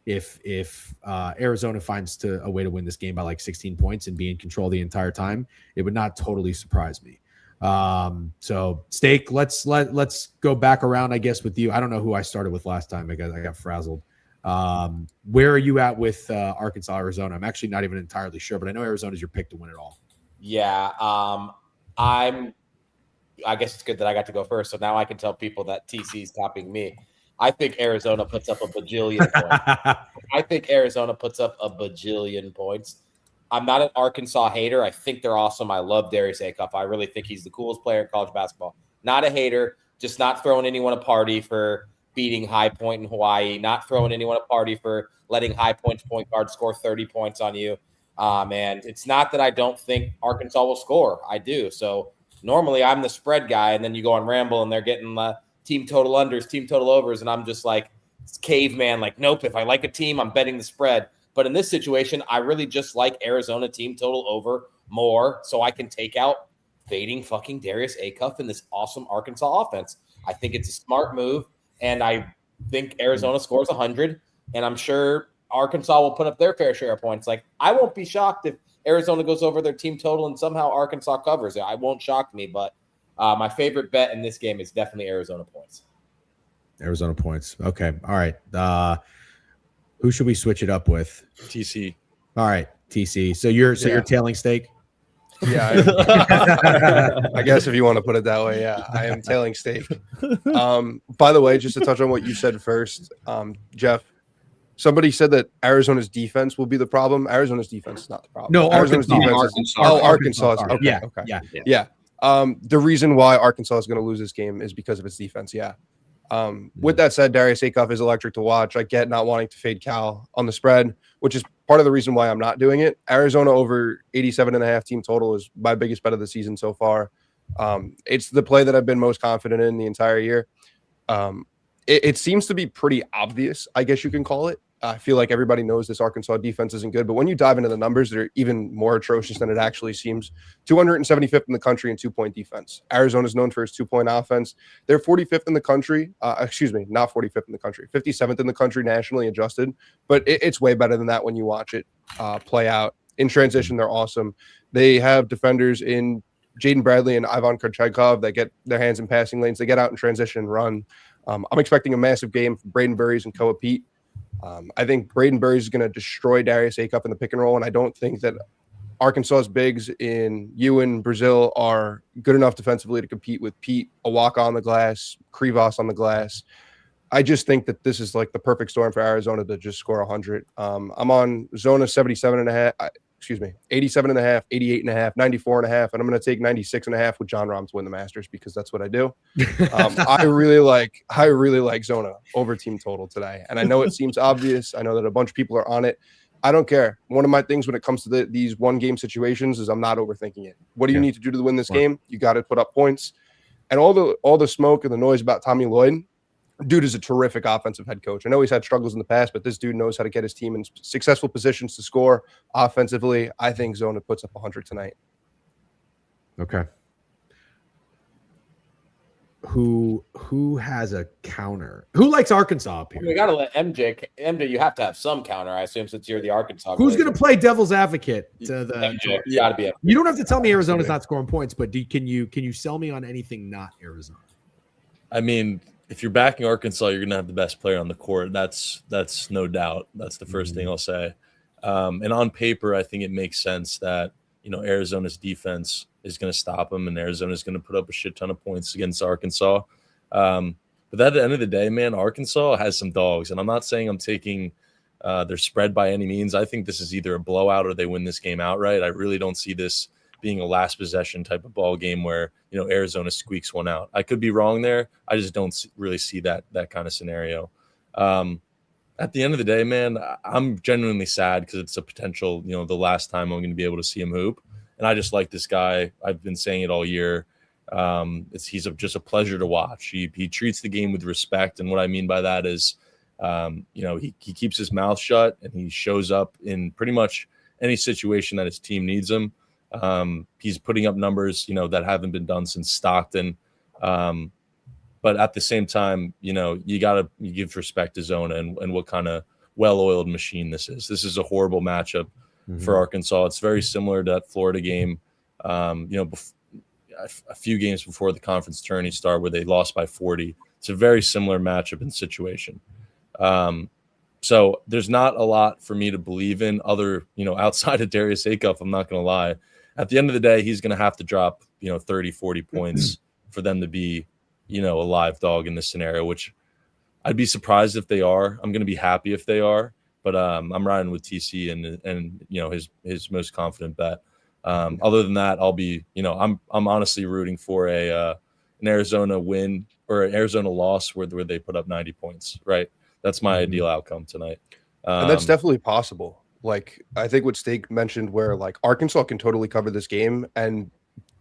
If Arizona finds a way to win this game by like 16 points and be in control the entire time, it would not totally surprise me. So Steak, let's go back around, I guess, with you. I don't know who I started with last time. I got frazzled. Where are you at with Arkansas, Arizona? I'm actually not even entirely sure, but I know Arizona's your pick to win it all. Yeah. I guess it's good that I got to go first. So now I can tell people that TC's topping me. I think Arizona puts up a bajillion points. I'm not an Arkansas hater. I think they're awesome. I love Darius Acuff. I really think he's the coolest player in college basketball. Not a hater, just not throwing anyone a party for beating High Point in Hawaii, not throwing anyone a party for letting High Point's point guard score 30 points on you. And it's not that I don't think Arkansas will score. I do. So normally I'm the spread guy, and then you go on Ramble and they're getting team total unders, team total overs, and I'm just like caveman, like, nope, if I like a team, I'm betting the spread. But in this situation, I really just like Arizona team total over more, so I can take out fading fucking Darius Acuff in this awesome Arkansas offense. I think it's a smart move, and I think Arizona scores 100, and I'm sure Arkansas will put up their fair share of points. Like, I won't be shocked if Arizona goes over their team total and somehow Arkansas covers it. It won't shock me, but my favorite bet in this game is definitely Arizona points. Arizona points. Okay. All right. Who should we switch it up with? TC. All right, TC. So you're tailing Steak? Yeah, I guess if you want to put it that way, yeah, I am tailing Steak. By the way, just to touch on what you said first, Jeff, somebody said that Arizona's defense will be the problem. Arizona's defense is not the problem. No, Arizona's defense is Arkansas. Okay, yeah. The reason why Arkansas is going to lose this game is because of its defense. Yeah. With that said, Darius Acuff is electric to watch. I get not wanting to fade Cal on the spread, which is part of the reason why I'm not doing it. Arizona over 87.5 team total is my biggest bet of the season so far. It's the play that I've been most confident in the entire year. It seems to be pretty obvious, I guess you can call it. I feel like everybody knows this Arkansas defense isn't good, but when you dive into the numbers, they're even more atrocious than it actually seems. 275th in the country in 2-point defense. Arizona is known for its 2-point offense. They're 45th in the country. Not 45th in the country. 57th in the country nationally adjusted, but it's way better than that when you watch it play out. In transition, they're awesome. They have defenders in Jaden Bradley and Ivan Korchekov that get their hands in passing lanes. They get out in transition and run. I'm expecting a massive game from Braden Burries and Koa Pete. I think Braden Burries is going to destroy Darius Acuff in the pick and roll, and I don't think that Arkansas's bigs in Ewan, Brazil are good enough defensively to compete with Pete, Awaka on the glass, Krivas on the glass. I just think that this is like the perfect storm for Arizona to just score 100. I'm on Zona 87.5, 87.5, 88.5, 94.5, and I'm going to take 96.5 with John Rahm to win the Masters because that's what I do. I really like Zona over team total today, and I know it seems obvious. I know that a bunch of people are on it. I don't care. One of my things when it comes to these one-game situations is I'm not overthinking it. What do you need to do to win this game? You got to put up points, and all the smoke and the noise about Tommy Lloyd. Dude is a terrific offensive head coach. I know he's had struggles in the past, but this dude knows how to get his team in successful positions to score offensively. I think Zona puts up 100 tonight. Okay. Who has a counter? Who likes Arkansas up here? We got to let MJ. You have to have some counter, I assume, since you're the Arkansas. Who's going to play devil's advocate to the? MJ. You got to be. You don't have to tell me Arizona's not scoring points, but can you sell me on anything not Arizona? I mean, if you're backing Arkansas, you're going to have the best player on the court. That's no doubt. That's the first thing I'll say. And on paper, I think it makes sense that, Arizona's defense is going to stop them and Arizona is going to put up a shit ton of points against Arkansas. But at the end of the day, man, Arkansas has some dogs. And I'm not saying I'm taking their spread by any means. I think this is either a blowout or they win this game outright. I really don't see this being a last possession type of ball game where, Arizona squeaks one out. I could be wrong there. I just don't really see that kind of scenario. At the end of the day, man, I'm genuinely sad because it's a potential, the last time I'm going to be able to see him hoop. And I just like this guy. I've been saying it all year. He's just a pleasure to watch. He treats the game with respect. And what I mean by that is He keeps his mouth shut and he shows up in pretty much any situation that his team needs him. He's putting up numbers, that haven't been done since Stockton. But at the same time, you give respect to Zona and what kind of well-oiled machine this is. This is a horrible matchup for Arkansas. It's very similar to that Florida game, a few games before the conference tourney start where they lost by 40. It's a very similar matchup and situation. So there's not a lot for me to believe in outside of Darius Acuff. I'm not going to lie. At the end of the day, he's going to have to drop, 30, 40 points for them to be, a live dog in this scenario, which I'd be surprised if they are. I'm going to be happy if they are, but I'm riding with TC and his most confident bet. Other than that, I'll be, I'm honestly rooting for an Arizona win or an Arizona loss where they put up 90 points, right? That's my ideal outcome tonight. And that's definitely possible. Like, I think what Steak mentioned where, like, Arkansas can totally cover this game and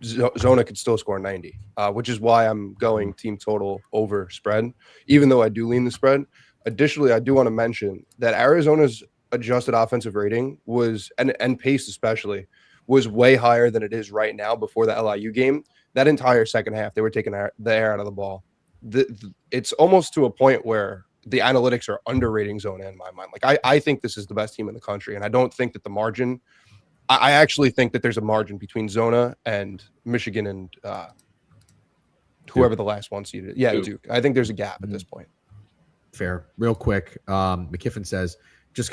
Zona could still score 90, which is why I'm going team total over spread, even though I do lean the spread. Additionally, I do want to mention that Arizona's adjusted offensive rating was, and pace especially, was way higher than it is right now before the LIU game. That entire second half, they were taking the air out of the ball. It's almost to a point where the analytics are underrating Zona in my mind. Like, I think this is the best team in the country, and I don't think that the margin – I actually think that there's a margin between Zona and Michigan and whoever the last one seeded. Yeah, Duke. I think there's a gap at this point. Fair. Real quick, McKiffin says,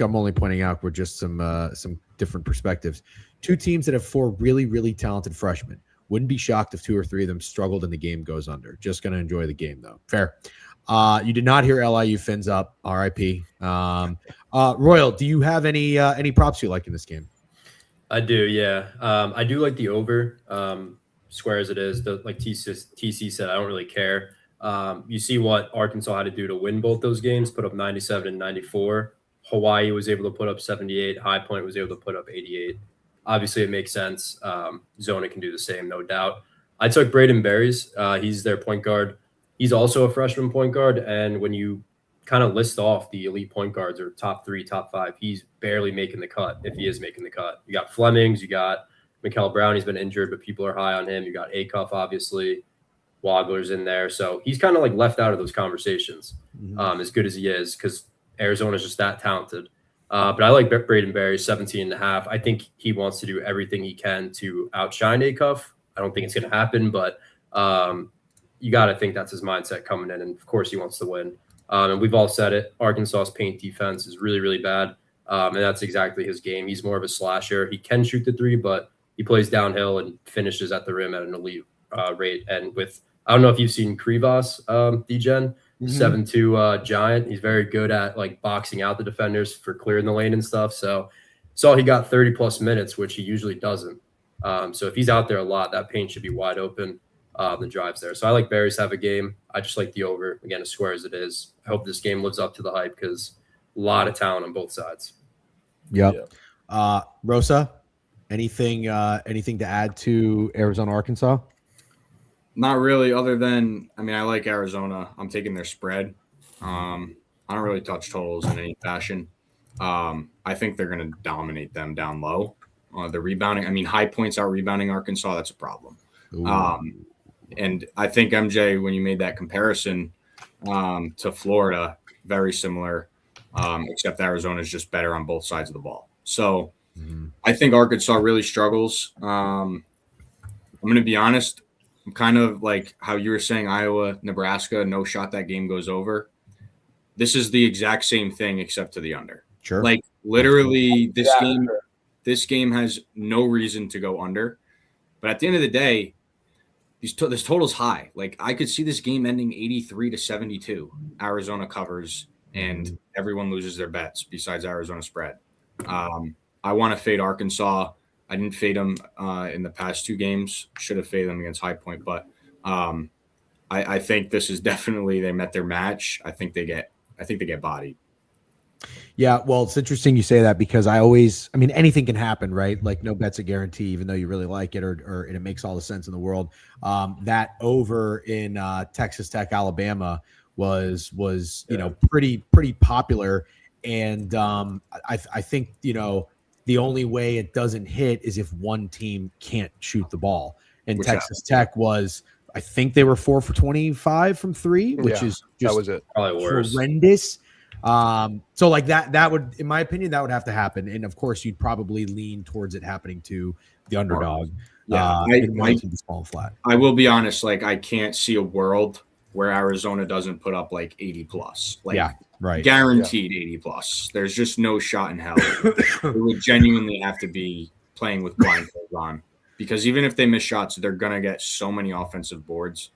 I'm only pointing out we're just some different perspectives. Two teams that have four really, really talented freshmen. Wouldn't be shocked if two or three of them struggled and the game goes under. Just going to enjoy the game, though. Fair. You did not hear LIU fins up. RIP. Royal, do you have any props you like in this game? I do, yeah. I do like the over, square as it is. Like TC said, I don't really care. You see what Arkansas had to do to win both those games, put up 97 and 94. Hawaii was able to put up 78. High Point was able to put up 88. Obviously, it makes sense. Zona can do the same, no doubt. I took Braden Berries. He's their point guard. He's also a freshman point guard, and when you kind of list off the elite point guards or top 3, top 5, he's barely making the cut, if he is making the cut. You got Flemings, you got Mikal Brown, he's been injured, but people are high on him. You got Acuff, obviously. Wagler's in there. So he's kind of like left out of those conversations, as good as he is, because Arizona's just that talented. But I like Braden Berry, 17.5. I think he wants to do everything he can to outshine Acuff. I don't think it's going to happen, but you got to think that's his mindset coming in. And, of course, he wants to win. And we've all said it. Arkansas's paint defense is really, really bad. And that's exactly his game. He's more of a slasher. He can shoot the three, but he plays downhill and finishes at the rim at an elite rate. And with, I don't know if you've seen Krivas, DGen, 7'2" giant. He's very good at like boxing out the defenders for clearing the lane and stuff. So he got 30+ minutes, which he usually doesn't. So if he's out there a lot, that paint should be wide open. The drives there. So I like Berries to have a game. I just like the over. Again, as square as it is. I hope this game lives up to the hype because a lot of talent on both sides. Yep. Yeah. Rosa, anything to add to Arizona, Arkansas? Not really, other than, I like Arizona. I'm taking their spread. I don't really touch totals in any fashion. I think they're going to dominate them down low. The rebounding, High Point's out rebounding Arkansas. That's a problem. And I think, MJ, when you made that comparison to Florida, very similar, except Arizona is just better on both sides of the ball. So I think Arkansas really struggles. I'm going to be honest. I'm kind of like how you were saying Iowa, Nebraska, no shot that game goes over. This is the exact same thing except to the under. Sure. Like literally this game has no reason to go under. But at the end of the day, this total's high. Like I could see this game ending 83-72. Arizona covers and everyone loses their bets besides Arizona spread. I want to fade Arkansas. I didn't fade them in the past 2 games. Should have faded them against High Point, but I think this is definitely they met their match. I think they get bodied. Yeah, well, it's interesting you say that because anything can happen, right? Like no bet's a guarantee, even though you really like it or it makes all the sense in the world. That over in Texas Tech, Alabama was pretty popular, and I think the only way it doesn't hit is if one team can't shoot the ball. And Texas Tech was, I think they were 4 for 25 from three, which is just that was it. Probably worse. Horrendous. So like that would, in my opinion, that would have to happen. And of course, you'd probably lean towards it happening to the underdog. Yeah, I will be honest. Like, I can't see a world where Arizona doesn't put up like 80 plus. Like, guaranteed 80 plus. There's just no shot in hell. It would genuinely have to be playing with blindfolds on, because even if they miss shots, they're gonna get so many offensive boards.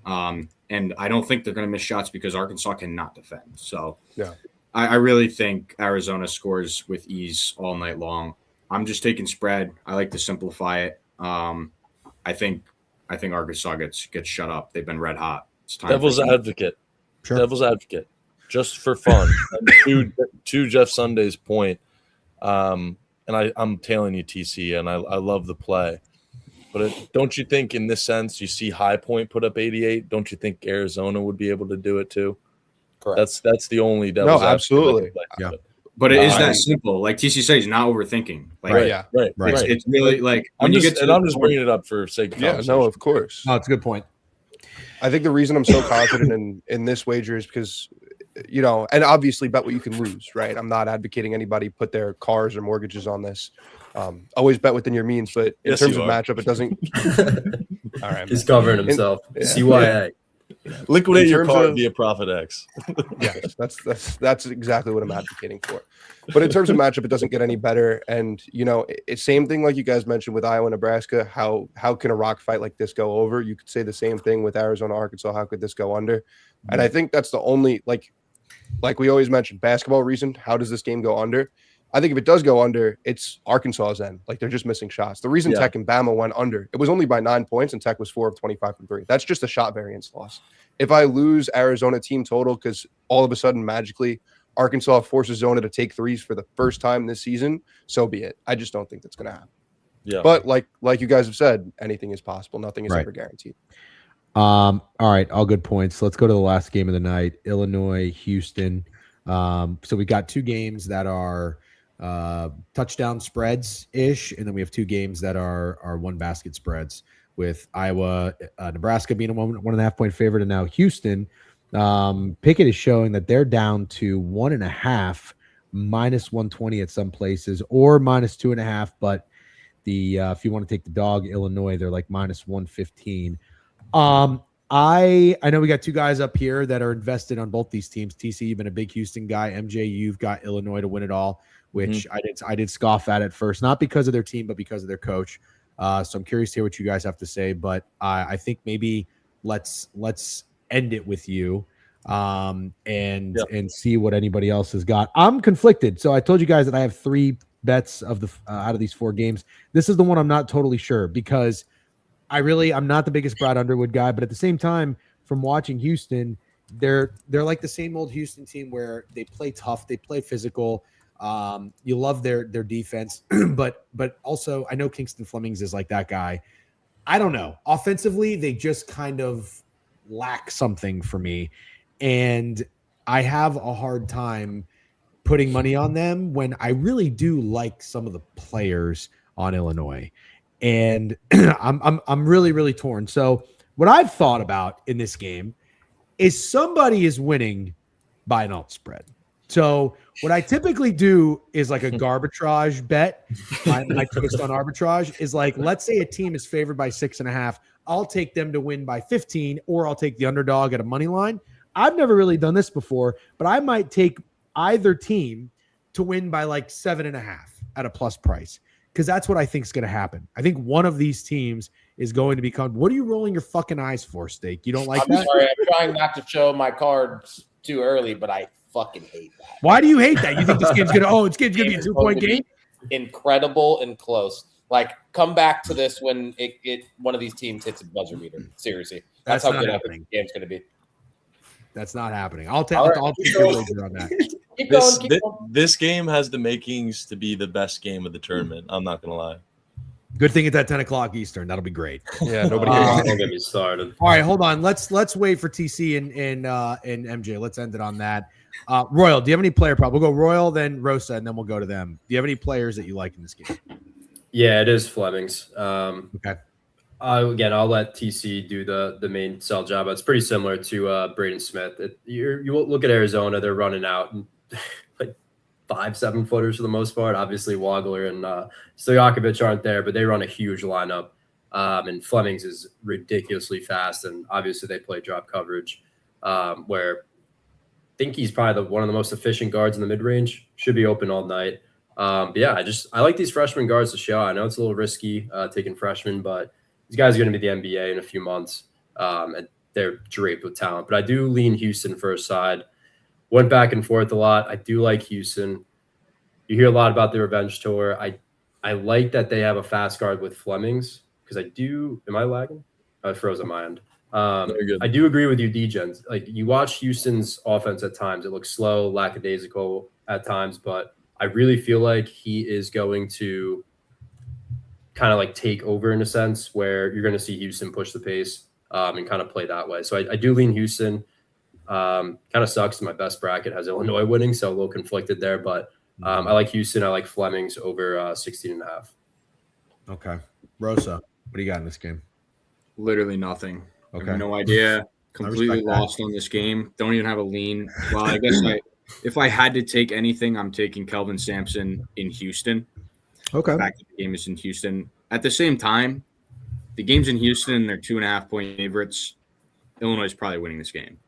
And I don't think they're gonna miss shots because Arkansas cannot defend. So I really think Arizona scores with ease all night long. I'm just taking spread. I like to simplify it. I think Arkansas gets shut up. They've been red hot. It's time. Devil's advocate. Sure. Devil's advocate. Just for fun. to Jeff Sunday's point, and I'm tailing you, TC, and I love the play. But don't you think in this sense, you see High Point put up 88? Don't you think Arizona would be able to do it too? Correct. That's the only devil's advocate. Absolutely. Yeah. But it is that simple. Like TC says, he's not overthinking. Like, right. It's really like I'm just bringing it up for sake of conversation. No, of course. No, it's a good point. I think the reason I'm so confident in this wager is because, and obviously bet what you can lose, right? I'm not advocating anybody put their cars or mortgages on this. Always bet within your means, but in terms of matchup, it doesn't. All right, he's covering himself. CYA. Liquidate your car via Profit X. Yes, that's exactly what I'm advocating for. But in terms of matchup, it doesn't get any better. And it's same thing like you guys mentioned with Iowa, Nebraska. How can a rock fight like this go over? You could say the same thing with Arizona, Arkansas. How could this go under? And I think that's the only like we always mentioned, basketball reason. How does this game go under? I think if it does go under, it's Arkansas's end. Like, they're just missing shots. The reason Tech and Bama went under, it was only by 9 points, and Tech was 4 of 25 from three. That's just a shot variance loss. If I lose Arizona team total because all of a sudden magically Arkansas forces Zona to take threes for the first time this season, so be it. I just don't think that's going to happen. Yeah. But like you guys have said, anything is possible. Nothing is ever guaranteed. All right, all good points. Let's go to the last game of the night, Illinois, Houston. So we got two games that are touchdown spreads ish, and then we have two games that are one basket spreads, with Iowa, Nebraska being a 1.5 point favorite, and now Houston. Pikkit is showing that they're down to 1.5, minus 120 at some places, or minus 2.5. But if you want to take the dog, Illinois, they're like minus 115. I know we got two guys up here that are invested on both these teams. TC, you've been a big Houston guy. MJ, you've got Illinois to win it all, which I did scoff at first, not because of their team, but because of their coach. So I'm curious to hear what you guys have to say. But I think maybe let's end it with you and see what anybody else has got. I'm conflicted. So I told you guys that I have three bets of the out of these four games. This is the one I'm not totally sure, because I'm not the biggest Brad Underwood guy, but at the same time, from watching Houston, they're like the same old Houston team where they play tough, they play physical. You love their defense, but also I know Kingston Flemings is like that guy. I don't know. Offensively, they just kind of lack something for me, and I have a hard time putting money on them when I really do like some of the players on Illinois. And I'm really, really torn. So what I've thought about in this game is somebody is winning by an alt spread. So what I typically do is like a arbitrage bet. My twist on arbitrage is like, let's say a team is favored by 6.5. I'll take them to win by 15, or I'll take the underdog at a money line. I've never really done this before, but I might take either team to win by like 7.5 at a plus price, because that's what I think is going to happen. I think one of these teams is going to become. What are you rolling your fucking eyes for, Steak? You don't like that? Sorry, I'm trying not to show my cards too early, but I fucking hate that. Why do you hate that? You think this game's gonna? Oh, it's gonna be a 2-point game. Incredible and close. Like, come back to this when it one of these teams hits a buzzer beater. Seriously, that's how good the game's gonna be. That's not happening. I'll take your wager on that. This game has the makings to be the best game of the tournament. I'm not gonna lie. Good thing it's at 10 o'clock Eastern. That'll be great. Yeah, nobody. Don't get me started. All right, hold on. Let's wait for TC and MJ. Let's end it on that. Royal, do you have any player prop? We'll go Royal, then Rosa, and then we'll go to them. Do you have any players that you like in this game? Yeah, it is Fleming's. Okay. Again, I'll let TC do the main sell job. It's pretty similar to Braden Smith. You look at Arizona; they're running out like 5-7 footers for the most part. Obviously, Wagler and Stojakovic aren't there, but they run a huge lineup. And Fleming's is ridiculously fast, and obviously they play drop coverage, where I think he's probably one of the most efficient guards in the mid range. Should be open all night. But yeah, I like these freshman guards to show. I know it's a little risky taking freshmen, but these guys are going to be the NBA in a few months, and they're draped with talent. But I do lean Houston for a side. Went back and forth a lot. I do like Houston. You hear a lot about the revenge tour. I like that they have a fast guard with Fleming's because I do. Am I lagging? I froze on my end. I do agree with you, D-Gens. Like you watch Houston's offense at times, it looks slow, lackadaisical at times, but I really feel like he is going to kind of like take over in a sense where you're going to see Houston push the pace and kind of play that way. So I do lean Houston. Kind of sucks. My best bracket has Illinois winning, so a little conflicted there, but I like Houston. I like Fleming's over 16.5. Okay. Rosa, what do you got in this game? Literally nothing. Okay. I have no idea. Completely lost on this game. Don't even have a lean. Well, I guess if I had to take anything, I'm taking Kelvin Sampson in Houston. Okay. The fact that the game is in Houston. At the same time, the game's in Houston. They're 2.5-point favorites. Illinois is probably winning this game.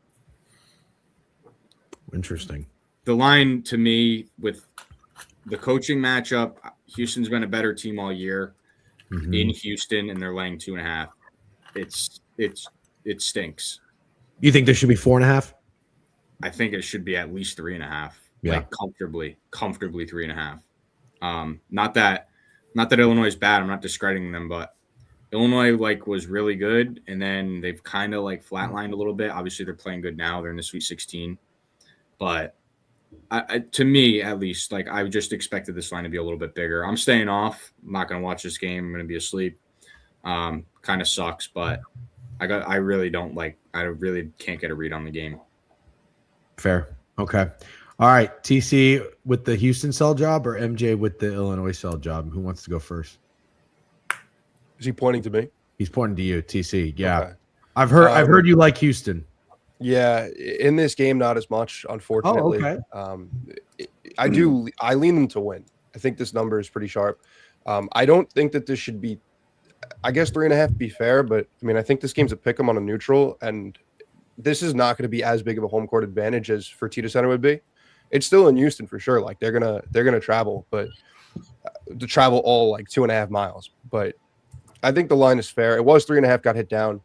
Interesting. The line to me with the coaching matchup, Houston's been a better team all year in Houston, and they're laying 2.5. It stinks. You think there should be 4.5? I think it should be at least 3.5. Yeah. Like comfortably 3.5. Not that Illinois is bad. I'm not discrediting them, but Illinois was really good, and then they've kind of flatlined a little bit. Obviously, they're playing good now. They're in the Sweet 16, but to me, at least, I just expected this line to be a little bit bigger. I'm staying off. I'm not going to watch this game. I'm going to be asleep. Kind of sucks, but I really can't get a read on the game. Fair. Okay. All right. TC with the Houston sell job or MJ with the Illinois sell job? Who wants to go first? Is he pointing to me? He's pointing to you, TC. Yeah. Okay. I've heard you like Houston. Yeah, in this game, not as much, unfortunately. Oh, okay. I lean them to win. I think this number is pretty sharp. I don't think that this should be, I guess 3.5 would be fair, but I mean, I think this game's a pick 'em on a neutral, and this is not going to be as big of a home court advantage as Fertitta Center would be. It's still in Houston for sure. They're gonna travel, but to travel all 2.5 miles. But I think the line is fair. It was 3.5, got hit down.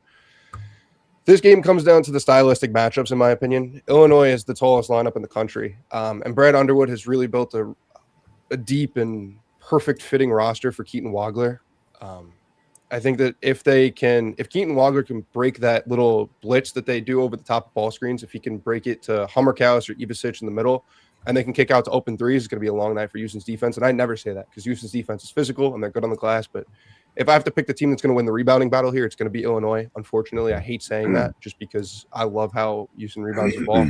This game comes down to the stylistic matchups, in my opinion. Illinois is the tallest lineup in the country, and Brad Underwood has really built a deep and perfect fitting roster for Keaton Wagler. I think that if Keaton Wagler can break that little blitz that they do over the top of ball screens, if he can break it to Hummerkaus or Ivasic in the middle, and they can kick out to open threes, it's going to be a long night for Houston's defense. And I never say that because Houston's defense is physical and they're good on the glass. But if I have to pick the team that's going to win the rebounding battle here, it's going to be Illinois. Unfortunately, I hate saying that just because I love how Houston rebounds the ball.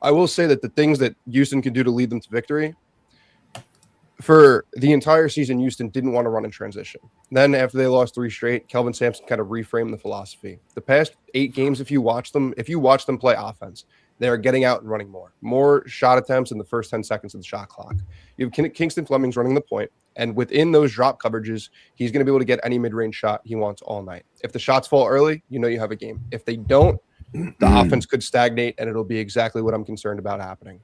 I will say that the things that Houston can do to lead them to victory, for the entire season, Houston didn't want to run in transition. Then after they lost 3 straight, Kelvin Sampson kind of reframed the philosophy. The past 8 games, if you watch them play offense, they are getting out and running more shot attempts in the first 10 seconds of the shot clock. You have Kingston Fleming's running the point, and within those drop coverages, he's going to be able to get any mid-range shot he wants all night. If the shots fall early, you have a game. If they don't, the offense could stagnate, and it'll be exactly what I'm concerned about happening.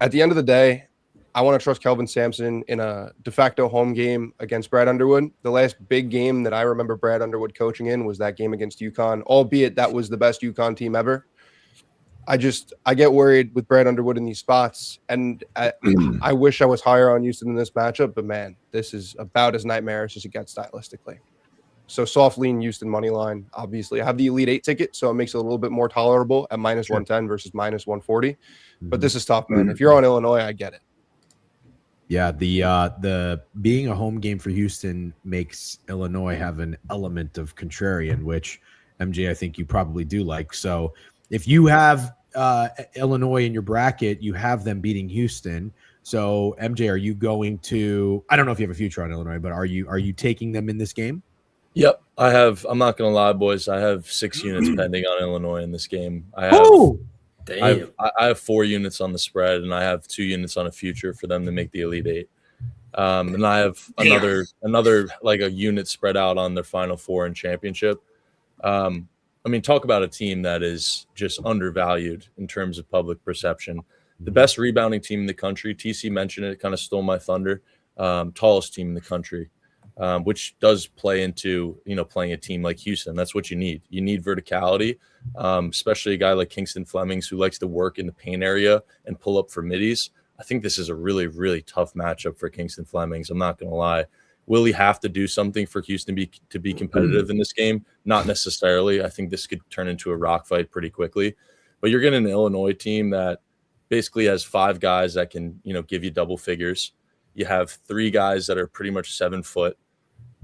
At the end of the day, I want to trust Kelvin Sampson in a de facto home game against Brad Underwood. The last big game that I remember Brad Underwood coaching in was that game against UConn, albeit that was the best UConn team ever. I get worried with Brad Underwood in these spots, and I wish I was higher on Houston in this matchup, but man, this is about as nightmarish as it gets stylistically. So soft lean Houston money line. Obviously, I have the Elite 8 ticket, so it makes it a little bit more tolerable at -110 versus -140. But this is tough, man. If you're on Illinois, I get it. Yeah, the being a home game for Houston makes Illinois have an element of contrarian, which MJ, I think you probably do like. So if you have Illinois in your bracket, you have them beating Houston. So MJ, are you going to? I don't know if you have a future on Illinois, but are you taking them in this game? Yep, I have. I'm not gonna lie, boys. I have 6 units pending on Illinois in this game. Damn. I have 4 units on the spread, and I have 2 units on a future for them to make the Elite Eight. And I have another like a unit spread out on their Final Four and championship. I mean, talk about a team that is just undervalued in terms of public perception. The best rebounding team in the country. TC mentioned it, kind of stole my thunder. Tallest team in the country, which does play into playing a team like Houston. That's what you need. You need verticality, especially a guy like Kingston Flemings who likes to work in the paint area and pull up for middies. I think this is a really, really tough matchup for Kingston Flemings. I'm not going to lie. Will he have to do something for Houston to be competitive in this game? Not necessarily. I think this could turn into a rock fight pretty quickly. But you're getting an Illinois team that basically has 5 guys that can, give you double figures. You have 3 guys that are pretty much 7 foot.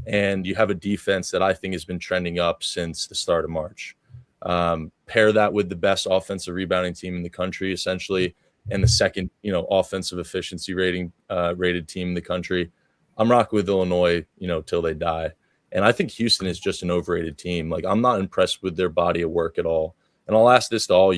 And you have a defense that I think has been trending up since the start of March. Pair that with the best offensive rebounding team in the country, essentially, and the second, offensive efficiency rated team in the country. I'm rocking with Illinois, till they die. And I think Houston is just an overrated team. Like, I'm not impressed with their body of work at all. And I'll ask this to all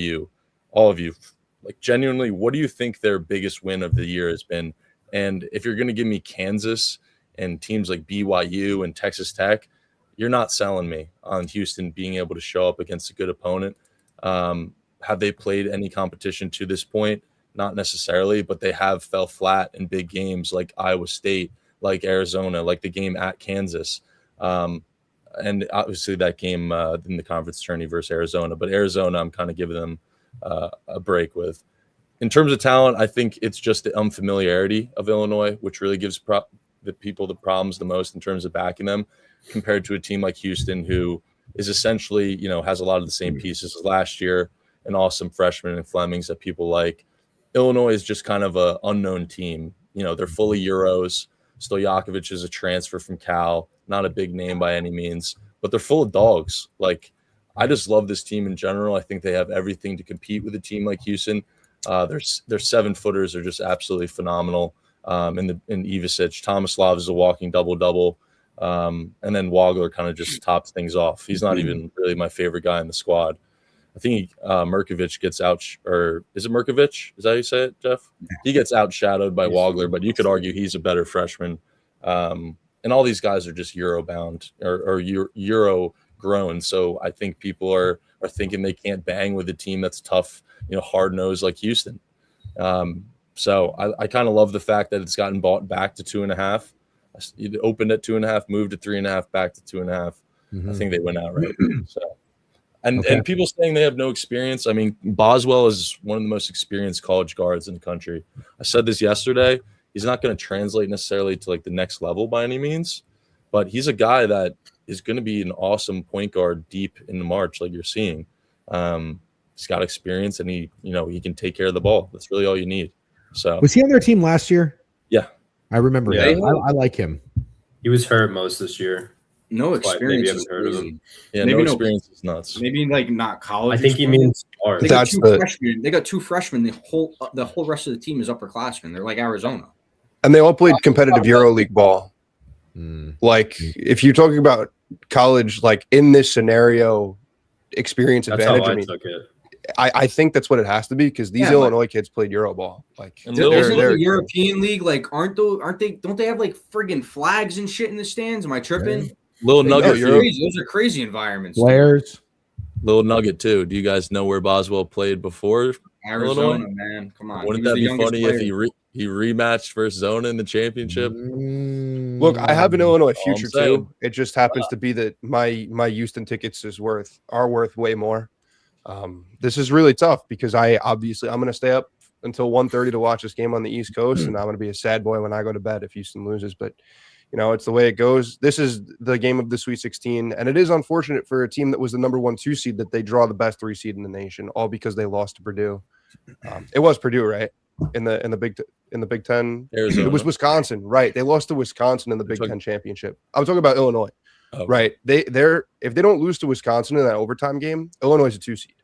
of you, like, genuinely, what do you think their biggest win of the year has been? And if you're going to give me Kansas and teams like BYU and Texas Tech, you're not selling me on Houston being able to show up against a good opponent. Have they played any competition to this point? Not necessarily, but they have fell flat in big games like Iowa State, like Arizona, like the game at Kansas. And obviously that game in the conference tourney versus Arizona. But Arizona, I'm kind of giving them a break with. In terms of talent, I think it's just the unfamiliarity of Illinois, which really gives the people the problems the most in terms of backing them, compared to a team like Houston, who is essentially, has a lot of the same pieces as last year, an awesome freshman and Flemings that people like. Illinois is just kind of an unknown team. They're full of Euros. Stojakovic is a transfer from Cal, not a big name by any means, but they're full of dogs. Like, I just love this team in general. I think they have everything to compete with a team like Houston. Their 7-footers are just absolutely phenomenal. In Ivisic, Tomislav is a walking double-double. And then Wagler kind of just tops things off. He's not even really my favorite guy in the squad. I think Merkovich gets out, or is it Merkovich? Is that how you say it, Jeff? He gets outshadowed by Wagler, but you could argue he's a better freshman. And all these guys are just Euro bound or Euro grown. So I think people are thinking they can't bang with a team that's tough, hard nosed like Houston. So I kind of love the fact that it's gotten bought back to 2.5. It opened at 2.5, moved to 3.5, back to 2.5. I think they went out right. So. And people saying they have no experience. I mean, Boswell is one of the most experienced college guards in the country. I said this yesterday. He's not going to translate necessarily to like the next level by any means, but he's a guy that is going to be an awesome point guard deep in the March, like you're seeing. He's got experience, and he can take care of the ball. That's really all you need. So was he on their team last year? Yeah, I remember. Yeah, I like him. He was hurt most this year. No experience. Maybe haven't heard of him. Yeah, maybe no experience is nuts. Maybe like not college. I think he means stars. They got 2 freshmen. They got 2 freshmen. The whole rest of the team is upperclassmen. They're like Arizona. And they all played competitive EuroLeague ball. Like, if you're talking about college, like in this scenario, experience That's advantage. How I mean, took it. I think that's what it has to be, because these Illinois kids played Euro ball. Like, isn't the European League, like, don't they have like friggin' flags and shit in the stands? Am I tripping? Little nugget. Those are crazy environments. Players. Little nugget too. Do you guys know where Boswell played before? Arizona, Illinois? man. Come on. Wouldn't that be funny if he rematched versus Zona in the championship? Look, I have an Illinois future too. It just happens to be that my Houston tickets are worth way more. This is really tough because I'm going to stay up until 1:30 to watch this game on the East Coast, and I'm going to be a sad boy when I go to bed if Houston loses. But it's the way it goes. This is the game of the Sweet 16, and it is unfortunate for a team that was the number 1, 2 seed that they draw the best 3 seed in the nation, all because they lost to Purdue. It was Purdue, right? in the Big Ten. Arizona. It was Wisconsin, right? They lost to Wisconsin in the Big Ten championship. I'm talking about Illinois, right? They're if they don't lose to Wisconsin in that overtime game, Illinois is a 2 seed.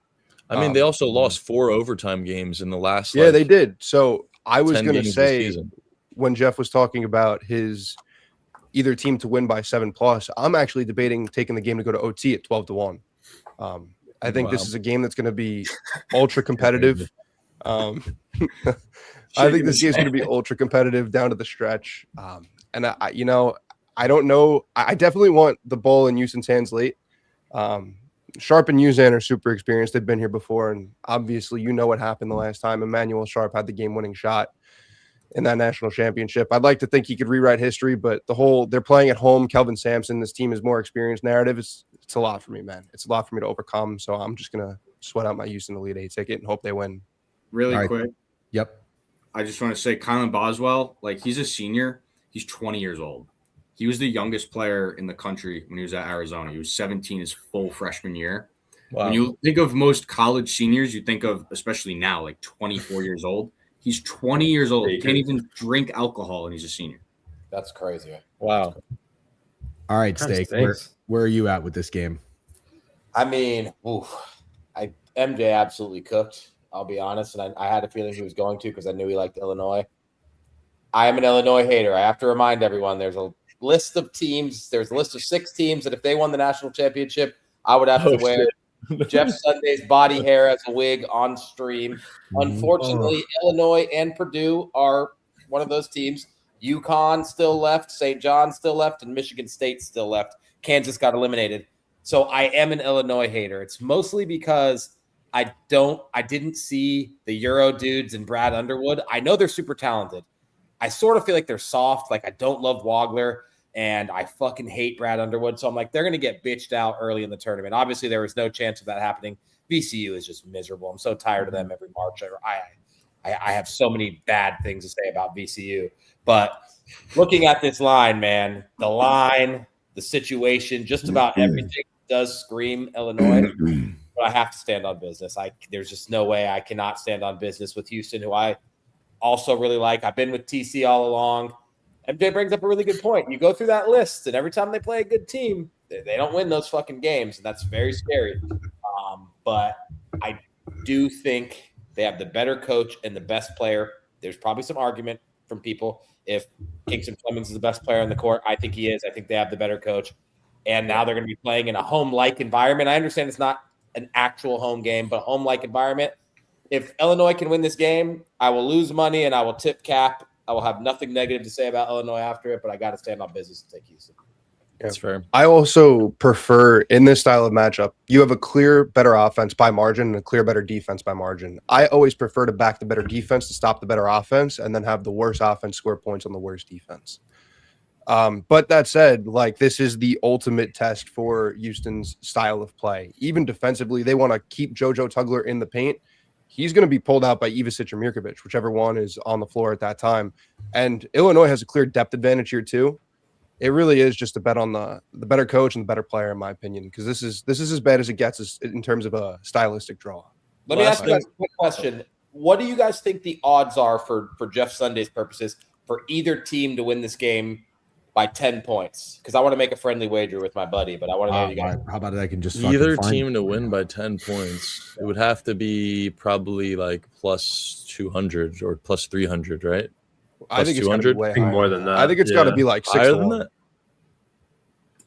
I mean, they also lost 4 overtime games in the last. Yeah, they did. So I was going to say season. When Jeff was talking about his either team to win by 7+, I'm actually debating taking the game to go to OT at 12-1. I think this is a game that's going to be ultra competitive. I think this game is going to be ultra competitive down to the stretch. And I don't know. I definitely want the ball in Houston's hands late. Sharp and Uzan are super experienced. They've been here before. And obviously, you know what happened the last time. Emmanuel Sharp had the game-winning shot in that national championship. I'd like to think he could rewrite history, but they're playing at home. Kelvin Sampson, this team is more experienced narrative. It's a lot for me, man. It's a lot for me to overcome. So I'm just going to sweat out my Houston Elite 8 ticket and hope they win. Really quick. Yep. I just want to say Kylan Boswell, he's a senior. He's 20 years old. He was the youngest player in the country when he was at Arizona. He was 17 his full freshman year. Wow. When you think of most college seniors, you think of, especially now, 24 years old. He's 20 years old. He can't even drink alcohol, and he's a senior. That's crazy. Wow. All right, Steak. Where are you at with this game? I mean, MJ absolutely cooked. I'll be honest, and I had a feeling he was going to because I knew he liked Illinois. I am an Illinois hater. I have to remind everyone there's a list of teams. There's a list of 6 teams that if they won the national championship, I would have to wear Jeff Sunday's body hair as a wig on stream. Unfortunately, Illinois and Purdue are one of those teams. UConn still left, St. John's still left, and Michigan State still left. Kansas got eliminated. So I am an Illinois hater. It's mostly because I didn't see the Euro dudes and Brad Underwood. I know they're super talented. I sort of feel like they're soft. I don't love Wagler, and I fucking hate Brad Underwood. So I'm they're going to get bitched out early in the tournament. Obviously, there was no chance of that happening. VCU is just miserable. I'm so tired of them every March. I have so many bad things to say about VCU. But looking at this line, man, the situation, just about everything does scream Illinois. But I have to stand on business. There's just no way I cannot stand on business with Houston, who I also really like. I've been with TC all along. MJ brings up a really good point. You go through that list, and every time they play a good team, they don't win those fucking games, and that's very scary. But I do think they have the better coach and the best player. There's probably some argument from people if Kingston Flemings is the best player on the court. I think he is. I think they have the better coach. And now they're going to be playing in a home-like environment. I understand it's not an actual home game, but home-like environment. If Illinois can win this game, I will lose money and I will tip cap. I will have nothing negative to say about Illinois after it, but I got to stand on business and take Houston. That's fair. I also prefer, in this style of matchup, you have a clear, better offense by margin and a clear, better defense by margin. I always prefer to back the better defense to stop the better offense and then have the worst offense score points on the worst defense. But that said, this is the ultimate test for Houston's style of play. Even defensively, they want to keep JoJo Tugler in the paint. He's going to be pulled out by Ivisic or Mirkovic, whichever one is on the floor at that time. And Illinois has a clear depth advantage here too. It really is just a bet on the better coach and the better player, in my opinion, because this is as bad as it gets in terms of a stylistic draw. Let me ask you guys a quick question. What do you guys think the odds are for Jeff Sunday's purposes for either team to win this game by 10 points? Because I want to make a friendly wager with my buddy, but I want to know you guys. How about I can just either team to win by 10 points? It would have to be probably plus 200 or plus 300, right? I think it's going to be way higher. More than that. I think it's got to be 6 higher than that.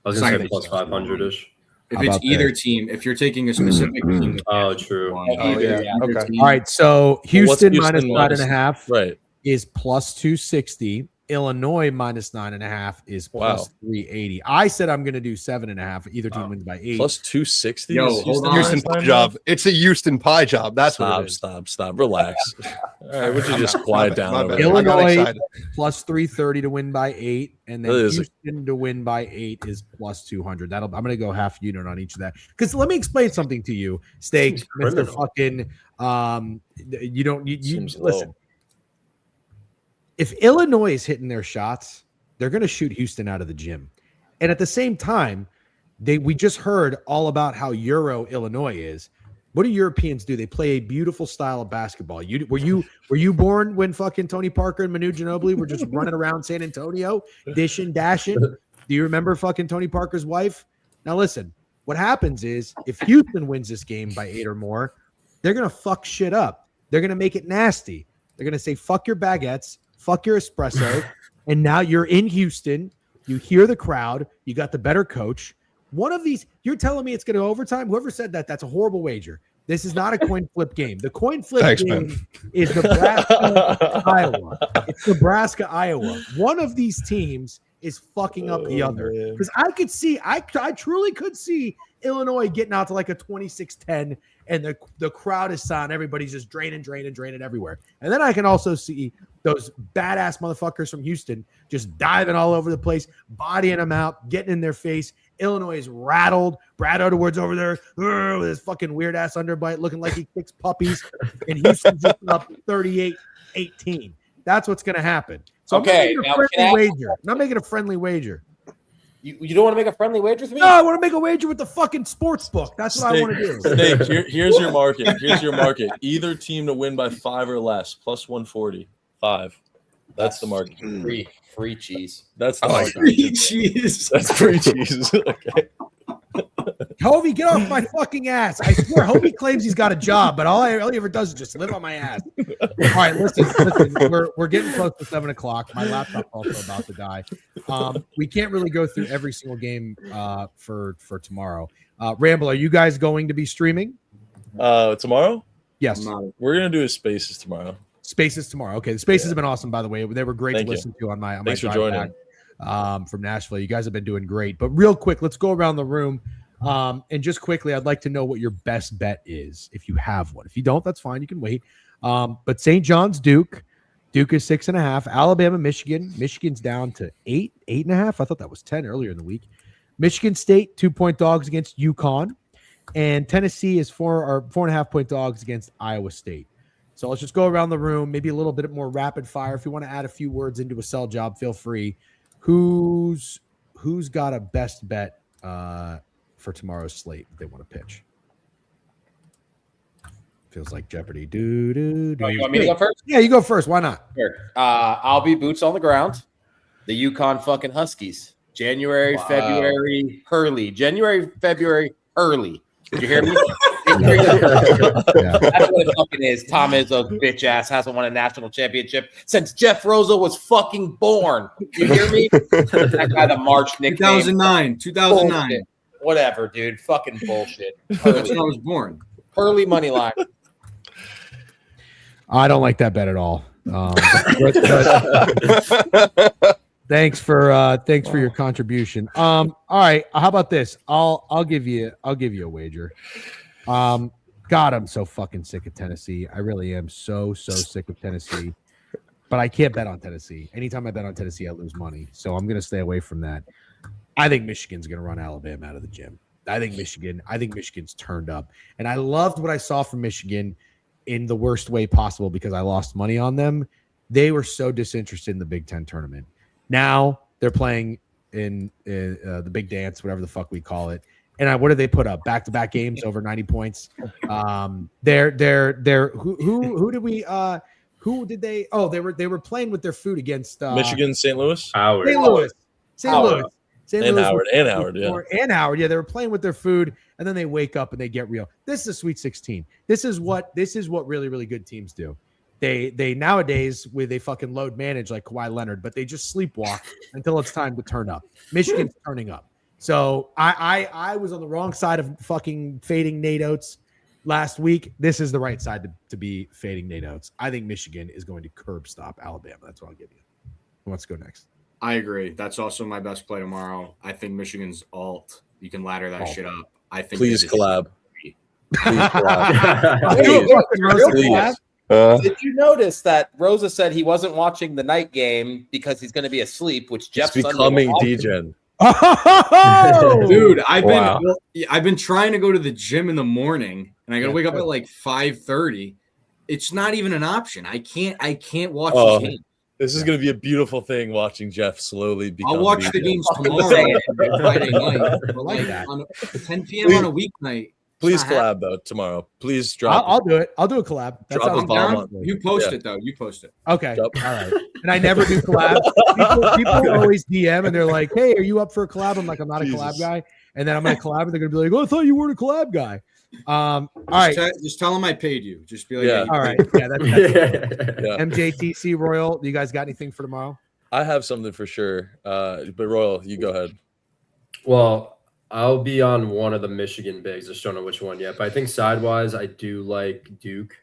I was going to say plus 500-ish. If it's either team, if you're taking a specific team. Oh, true. Okay. All right. So Houston minus 9.5 right. is plus 260. Illinois minus 9.5 is plus 380. I said I'm going to do 7.5. Either team wins by 8. Plus 260. Houston pie job. It's a Houston pie job. That's what it is. Stop. Relax. All right, would you just quiet down? Over Illinois plus 330 to win by 8, and then Houston to win by 8 is plus 200. I'm going to go half unit on each of that. Because let me explain something to you, Steak, Mr. Fucking. You listen. If Illinois is hitting their shots, they're going to shoot Houston out of the gym. And at the same time, we just heard all about how Euro Illinois is. What do Europeans do? They play a beautiful style of basketball. Were you born when fucking Tony Parker and Manu Ginobili were just running around San Antonio, dishing, dashing? Do you remember fucking Tony Parker's wife? Now listen, what happens is if Houston wins this game by 8 or more, they're gonna fuck shit up. They're gonna make it nasty. They're gonna say fuck your baguettes, fuck your espresso, and now you're in Houston. You hear the crowd. You got the better coach. One of these, you're telling me it's going to overtime? Whoever said that, that's a horrible wager. This is not a coin flip game. The coin flip game is Nebraska, Iowa. It's Nebraska, Iowa. One of these teams is fucking up the other. Because I truly could see Illinois getting out to like a 26-10, and the crowd is silent. Everybody's just draining everywhere. And then I can also see those badass motherfuckers from Houston just diving all over the place, bodying them out, getting in their face. Illinois is rattled. Brad Underwood's over there with his fucking weird ass underbite looking like he kicks puppies. And Houston's just up 38-18. That's what's going to happen. So okay, I'm not making a friendly wager. You don't want to make a friendly wager with me? No, I want to make a wager with the fucking sports book. That's what I want to do. Steak, here's your market. Here's your market. Either team to win by 5 or less, plus 140. 5. That's the market. Free cheese. That's the market. Free cheese. That's free cheese. Okay. Hovey, get off my fucking ass. I swear, Hovey claims he's got a job, but all he ever does is just live on my ass. All right, listen. We're getting close to 7 o'clock. My laptop's also about to die. We can't really go through every single game for tomorrow. Ramble, are you guys going to be streaming? Tomorrow? Yes. We're going to do a Spaces tomorrow. Spaces tomorrow. Okay, the Spaces have been awesome, by the way. They were great to listen to on my Thanks for drive joining. back from Nashville. You guys have been doing great. But real quick, let's go around the room. And just quickly, I'd like to know what your best bet is, if you have one. If you don't, that's fine. You can wait. But St. John's, Duke is 6.5. Alabama, Michigan. Michigan's down to 8.5. I thought that was 10 earlier in the week. Michigan State, 2-point dogs against UConn. And Tennessee is 4.5-point dogs against Iowa State. So let's just go around the room, maybe a little bit more rapid fire. If you want to add a few words into a sell job, feel free. Who's got a best bet for tomorrow's slate they want to pitch? Feels like Jeopardy. You want me to go first? Yeah, you go first. Why not? Sure. I'll be boots on the ground. The UConn fucking Huskies. January, February, Hurley. January, February, Hurley. Did you hear me? That's what it fucking is. Tom Izzo's bitch ass hasn't won a national championship since Jeff Rosa was fucking born. You hear me? That guy, the March nickname. 2009. Bullshit. Whatever, dude. Fucking bullshit. That's when I was born. Hurley money line. I don't like that bet at all. Thanks for your contribution. All right, how about this? I'll give you a wager. God, I'm so fucking sick of Tennessee. I really am so sick of Tennessee. But I can't bet on Tennessee. Anytime I bet on Tennessee, I lose money. So I'm gonna stay away from that. I think Michigan's gonna run Alabama out of the gym. I think Michigan's turned up. And I loved what I saw from Michigan in the worst way possible because I lost money on them. They were so disinterested in the Big Ten tournament. Now they're playing in the big dance, whatever the fuck we call it. And what did they put up? Back-to-back games over 90 points. Who did they? Oh, they were playing with their food against Michigan, St. Louis, St. Louis, and Howard. Yeah, they were playing with their food, and then they wake up and they get real. This is a Sweet 16. This is what really, really good teams do. They nowadays they fucking load manage like Kawhi Leonard, but they just sleepwalk until it's time to turn up. Michigan's turning up. So I was on the wrong side of fucking fading Nate Oates last week. This is the right side to be fading Nate Oates. I think Michigan is going to curb stop Alabama. That's what I'll give you. Who wants to go next? I agree. That's also my best play tomorrow. I think Michigan's alt. You can ladder that shit up. I think. Please collab. Did you notice that Rosa said he wasn't watching the night game because he's going to be asleep, which Jeff's becoming DGen. Oh, dude, I've been trying to go to the gym in the morning, and I got to wake up at like 5:30. It's not even an option. I can't watch the game. This is going to be a beautiful thing watching Jeff slowly become. I'll watch the games tomorrow, Friday night, like on 10 p.m. on a weeknight. Please collab though tomorrow. Please drop. I'll do it. I'll do a collab. That's Drop a bomb on. You post it though. You post it. Okay. Yep. All right. And I never do collabs. People always DM and they're like, "Hey, are you up for a collab?" I'm like, "I'm not a collab guy." And then I'm gonna collab, and they're gonna be like, "Oh, I thought you weren't a collab guy." All right. Just tell them I paid you. Just be like, Yeah. All right. Yeah. That's Yeah. MJTC Royal. Do you guys got anything for tomorrow? I have something for sure. But Royal, you go ahead. Well, I'll be on one of the Michigan bigs. I just don't know which one yet. But I think sidewise, I do like Duke.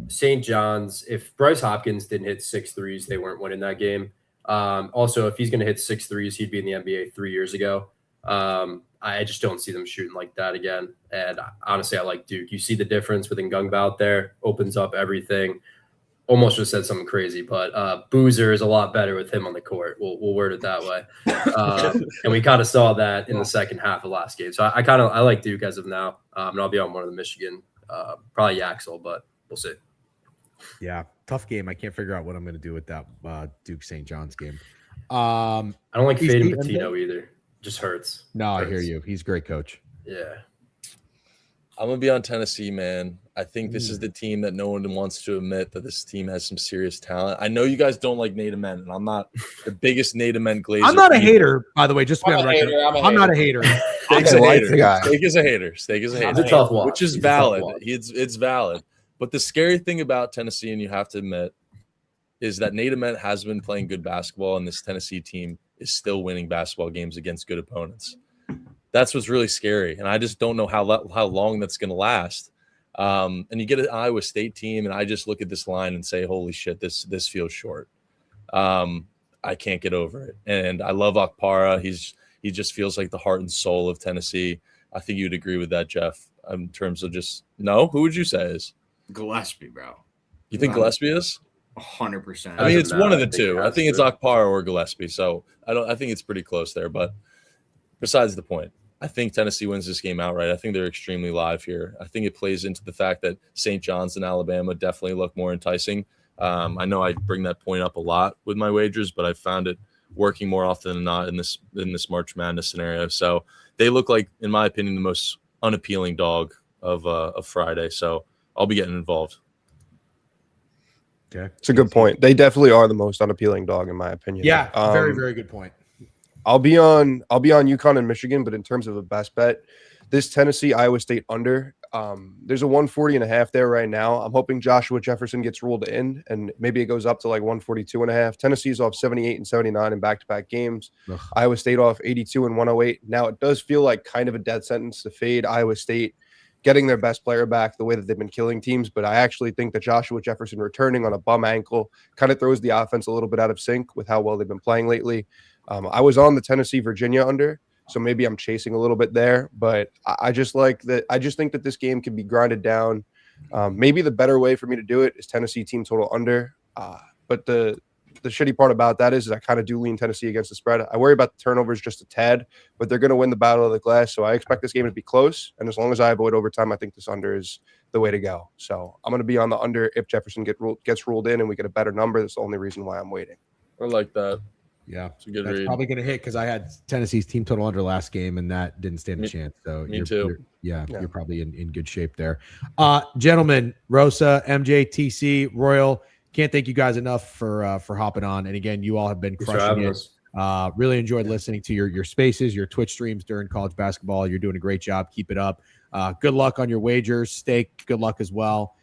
St. John's, if Bryce Hopkins didn't hit 6 threes, they weren't winning that game. Also, if he's going to hit 6 threes, he'd be in the NBA 3 years ago. I just don't see them shooting like that again. And honestly, I like Duke. You see the difference with Ngungba out there, opens up everything. Almost just said something crazy, but Boozer is a lot better with him on the court. We'll word it that way. And we kind of saw that in the second half of last game. So I like Duke as of now. And I'll be on one of the Michigan, probably Yaxel, but we'll see. Yeah, tough game. I can't figure out what I'm going to do with that Duke St. John's game. I don't like fading Patino either. Just hurts. No, I hear you. He's a great coach. Yeah. I'm going to be on Tennessee, man. I think this is the team that no one wants to admit that this team has some serious talent. I know you guys don't like Nate Ament, and I'm not the biggest Nate Ament glazer. I'm not a hater, by the way, just to be on the record. I'm not a hater. Steak's a hater. Steak is a hater. Steak is a hater. It's a tough watch. Which is valid. It's valid. But the scary thing about Tennessee, and you have to admit, is that Nate Ament has been playing good basketball, and this Tennessee team is still winning basketball games against good opponents. That's what's really scary, and I just don't know how long that's going to last. And you get an Iowa State team, and I just look at this line and say, "Holy shit, this feels short." I can't get over it, and I love Okpara. He just feels like the heart and soul of Tennessee. I think you'd agree with that, Jeff. In terms of just no, who would you say is Gillespie, bro? You think Gillespie is? 100%. I mean, it's one of the two. I think it's Okpara or Gillespie. So I think it's pretty close there. But besides the point, I think Tennessee wins this game outright. I think they're extremely live here. I think it plays into the fact that St. John's and Alabama definitely look more enticing. I know I bring that point up a lot with my wagers, but I found it working more often than not in this March Madness scenario. So they look like, in my opinion, the most unappealing dog of Friday. So I'll be getting involved. Okay, it's a good point. They definitely are the most unappealing dog, in my opinion. Yeah, very, very good point. I'll be on UConn and Michigan, but in terms of a best bet, this Tennessee Iowa State under, there's a 140.5 there right now. I'm hoping Joshua Jefferson gets ruled in, and maybe it goes up to like 142.5. Tennessee's off 78 and 79 in back-to-back games. Ugh. Iowa State off 82 and 108. Now it does feel like kind of a death sentence to fade Iowa State getting their best player back the way that they've been killing teams. But I actually think that Joshua Jefferson returning on a bum ankle kind of throws the offense a little bit out of sync with how well they've been playing lately. I was on the Tennessee-Virginia under, so maybe I'm chasing a little bit there. But I just like that. I just think that this game can be grinded down. Maybe the better way for me to do it is Tennessee team total under. But the shitty part about that is I kind of do lean Tennessee against the spread. I worry about the turnovers just a tad, but they're going to win the battle of the glass. So I expect this game to be close. And as long as I avoid overtime, I think this under is the way to go. So I'm going to be on the under if Jefferson gets ruled in and we get a better number. That's the only reason why I'm waiting. I like that. Yeah, it's a good that's read. Probably going to hit because I had Tennessee's team total under last game, and that didn't stand a chance. So me too. You're probably in good shape there. Gentlemen, Rosa, MJ, TC, Royal, can't thank you guys enough for hopping on. And again, you all have been crushing it. Really enjoyed listening to your spaces, your Twitch streams during college basketball. You're doing a great job. Keep it up. Good luck on your wagers. Steak, good luck as well.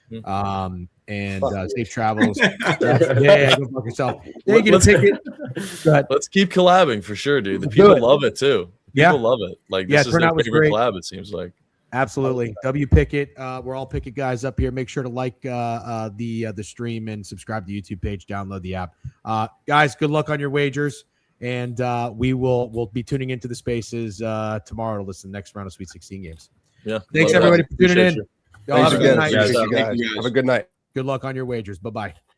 And safe travels. Yeah, go fuck yourself. Thank you, Pikkit. Let's keep collabing for sure, dude. The people love it too. People love it. Like this is their favorite collab, it seems like. Absolutely. W Pikkit. We're all Pikkit guys up here. Make sure to like the stream and subscribe to the YouTube page. Download the app. Guys, good luck on your wagers. And we'll be tuning into the spaces tomorrow to listen to the next round of Sweet 16 games. Yeah. Thanks everybody for tuning in. Have a good night. Have a good night. Good luck on your wagers. Bye-bye.